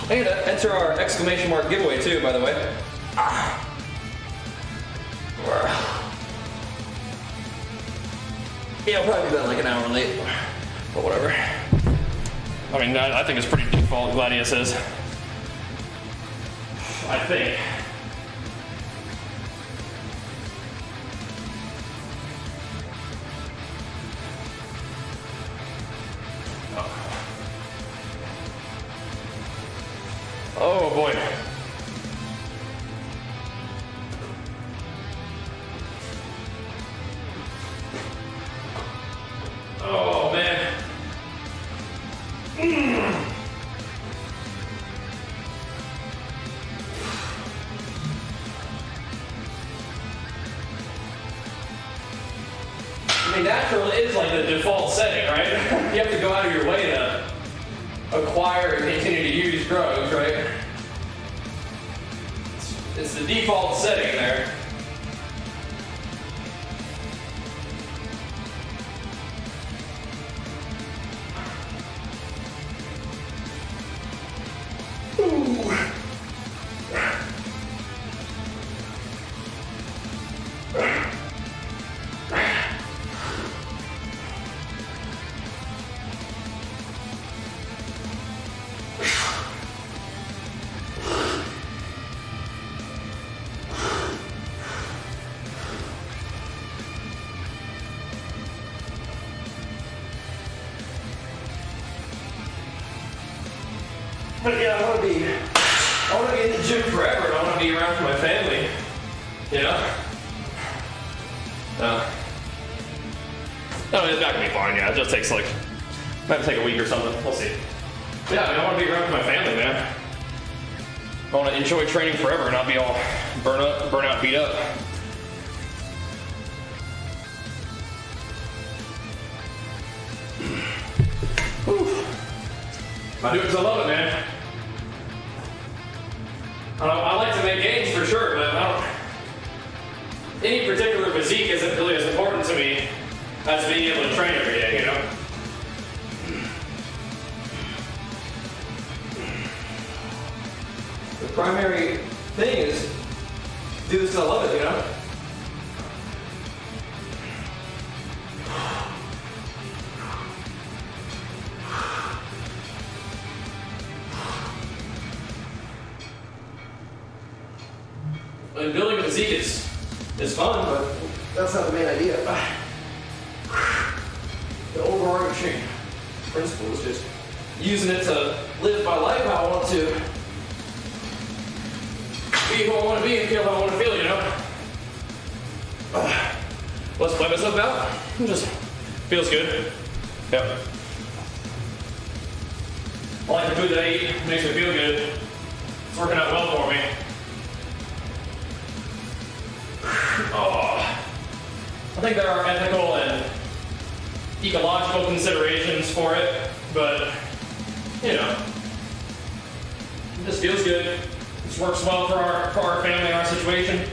I need to enter our exclamation mark giveaway too, by the way. Yeah, I'll probably be about like an hour late, but whatever. I mean, I think it's pretty default, Gladius is. I think. Oh boy. Oh man. I mean, natural is like the default setting, right? You have to go out of your way to acquire and continue to use drugs, right? It's the default setting there. But yeah, I want to be in the gym forever, and I want to be around for my family. You know? No, it's not gonna be fine. Yeah, it just takes like, might have to take a week or something. We'll see. But yeah, I mean, I want to be around for my family, man. I want to enjoy training forever and not be all burn out, beat up. Whew. I do it because I love it, man. I like to make gains for sure, but any particular physique isn't really as important to me as being able to train every day, you know? The primary thing is do this because I love it, you know? And building a physique is fun, but that's not the main idea. The overarching principle is just using it to live my life how I want to, be who I want to be and feel how I want to feel, you know? Let's play myself out. It just feels good. Yep. I like the food that I eat. It makes me feel good. It's working out well for me. I think there are ethical and ecological considerations for it, but, you know, it just feels good. This works well for our family and our situation.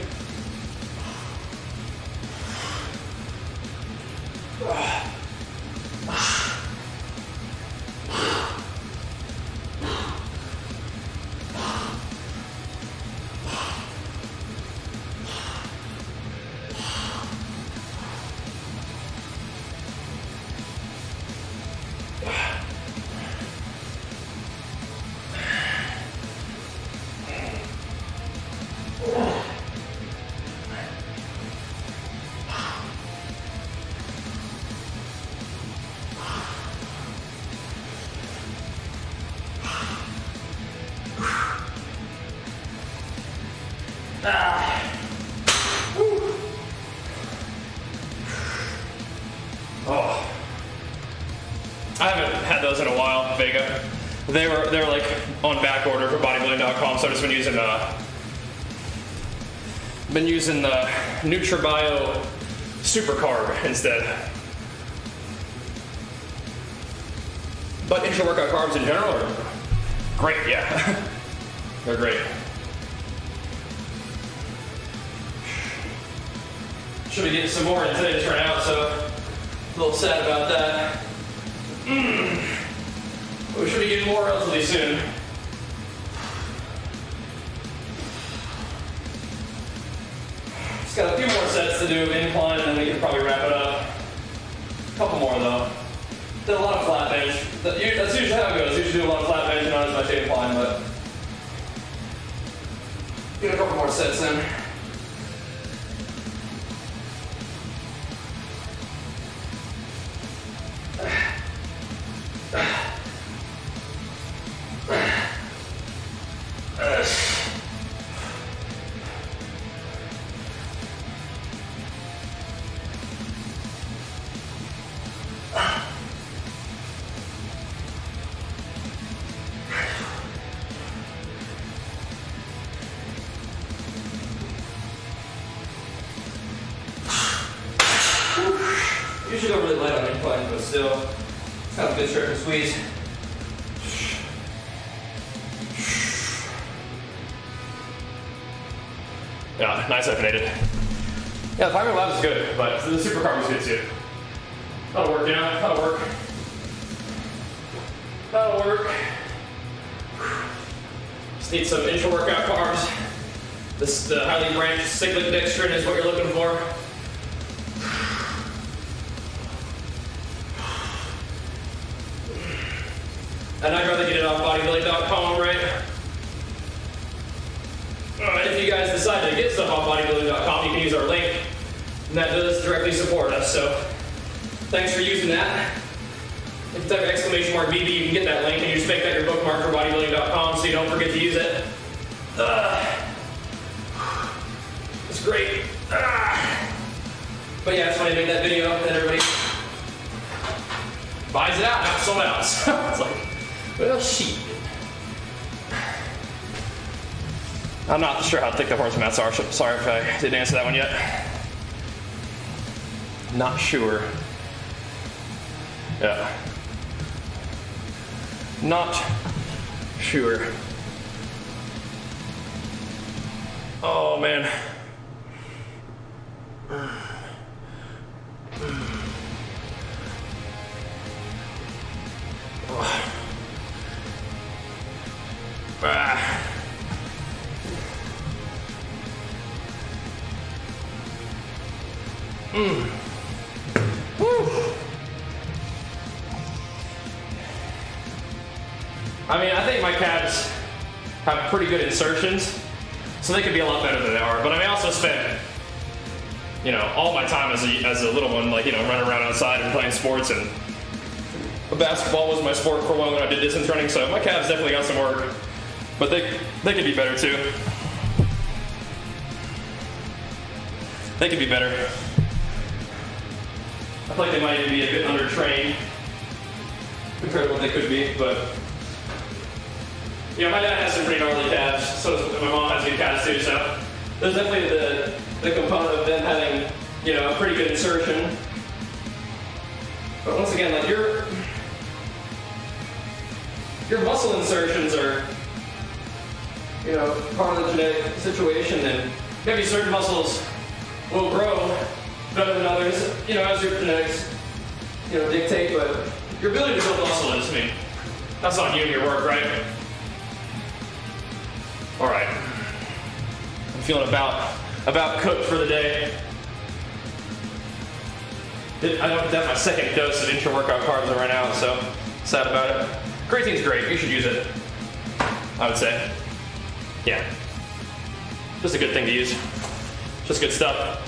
I haven't had those in a while, Vega. They were like on back order for bodybuilding.com, so I've just been using the NutriBio Super Carb instead. But intra-workout carbs in general are great, yeah. They're great. Should be getting some more in today to turn out, so a little sad about that. We should be getting more relatively soon. Just got a few more sets to do of incline, and then we can probably wrap it up. A couple more though. Did a lot of flat bench. That's usually how it goes. Usually do a lot of flat bench and not as much incline, but get a couple more sets in. Usually go really light on incline, but still, it's kind of a good stretch and squeeze. Yeah, nice hyphenated. Yeah, the 5 minute lap is good, but the super carb is good too. That'll work, you know? That'll work. That'll work. Just need some intra-workout carbs. The highly branched cyclic dextrin is what you're looking for. And I'd rather get it off bodybuilding.com, right? If you guys decide to get stuff off bodybuilding.com, you can use our link. And that does directly support us, so thanks for using that. If you type !BB, you can get that link and you just make that your bookmark for bodybuilding.com so you don't forget to use it. It's great. But yeah, it's funny to make that video and everybody buys it out, not sold out. So it's like, well, shit. I'm not sure how thick the horse mats are, so sorry if I didn't answer that one yet. Not sure. Yeah. Not sure. Oh, man. I mean, I think my calves have pretty good insertions, so they could be a lot better than they are. But I mean, I also spent, you know, all my time as a little one, like, you know, running around outside and playing sports, and basketball was my sport for a while when I did distance running, so my calves definitely got some work. But they could be better too. They could be better. I feel like they might even be a bit undertrained compared to what they could be, but you know, my dad has some pretty gnarly calves, so does my mom has good calves too, so there's definitely the component of them having, you know, a pretty good insertion. But once again, like your muscle insertions are, you know, part of the genetic situation, and maybe certain muscles will grow better than others, you know, as your genetics, you know, dictate, but your ability to build muscle is, I mean, that's on you and your work, right? All right. I'm feeling about cooked for the day. I don't have my second dose of intra-workout carbs that ran out, so sad about it. Creatine's great. You should use it, I would say. Yeah. Just a good thing to use. Just good stuff.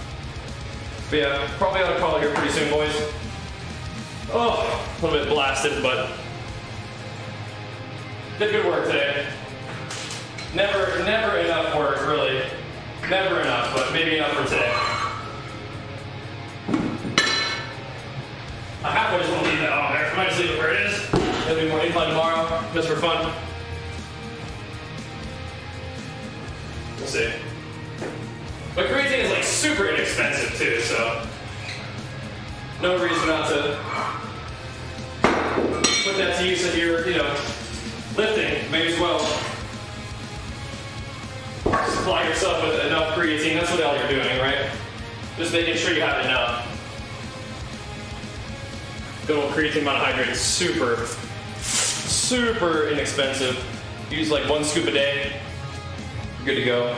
But yeah, probably ought to call it here pretty soon, boys. Oh, a little bit blasted, but did good work today. Never enough work, really. Never enough, but maybe enough for today. I halfway just want to leave that on there. I might just leave it where it is. There'll be more incline tomorrow, just for fun. We'll see. But creatine is like super inexpensive too, so no reason not to put that to use if you're, you know, lifting. May as well supply yourself with enough creatine. That's what all you're doing, right? Just making sure you have enough. Good old creatine monohydrate is super, super inexpensive. Use like 1 scoop a day. You're good to go.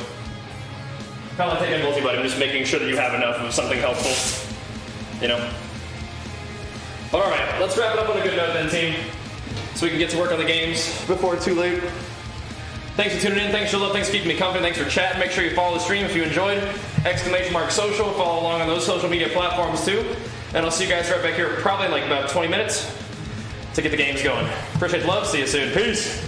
Kind of like taking a multivitamin, just making sure that you have enough of something helpful, you know? But all right, let's wrap it up on a good note then, team, so we can get to work on the games before it's too late. Thanks for tuning in, thanks for your love, thanks for keeping me company, thanks for chatting. Make sure you follow the stream if you enjoyed. !social, follow along on those social media platforms too. And I'll see you guys right back here probably in like about 20 minutes to get the games going. Appreciate the love, see you soon, peace.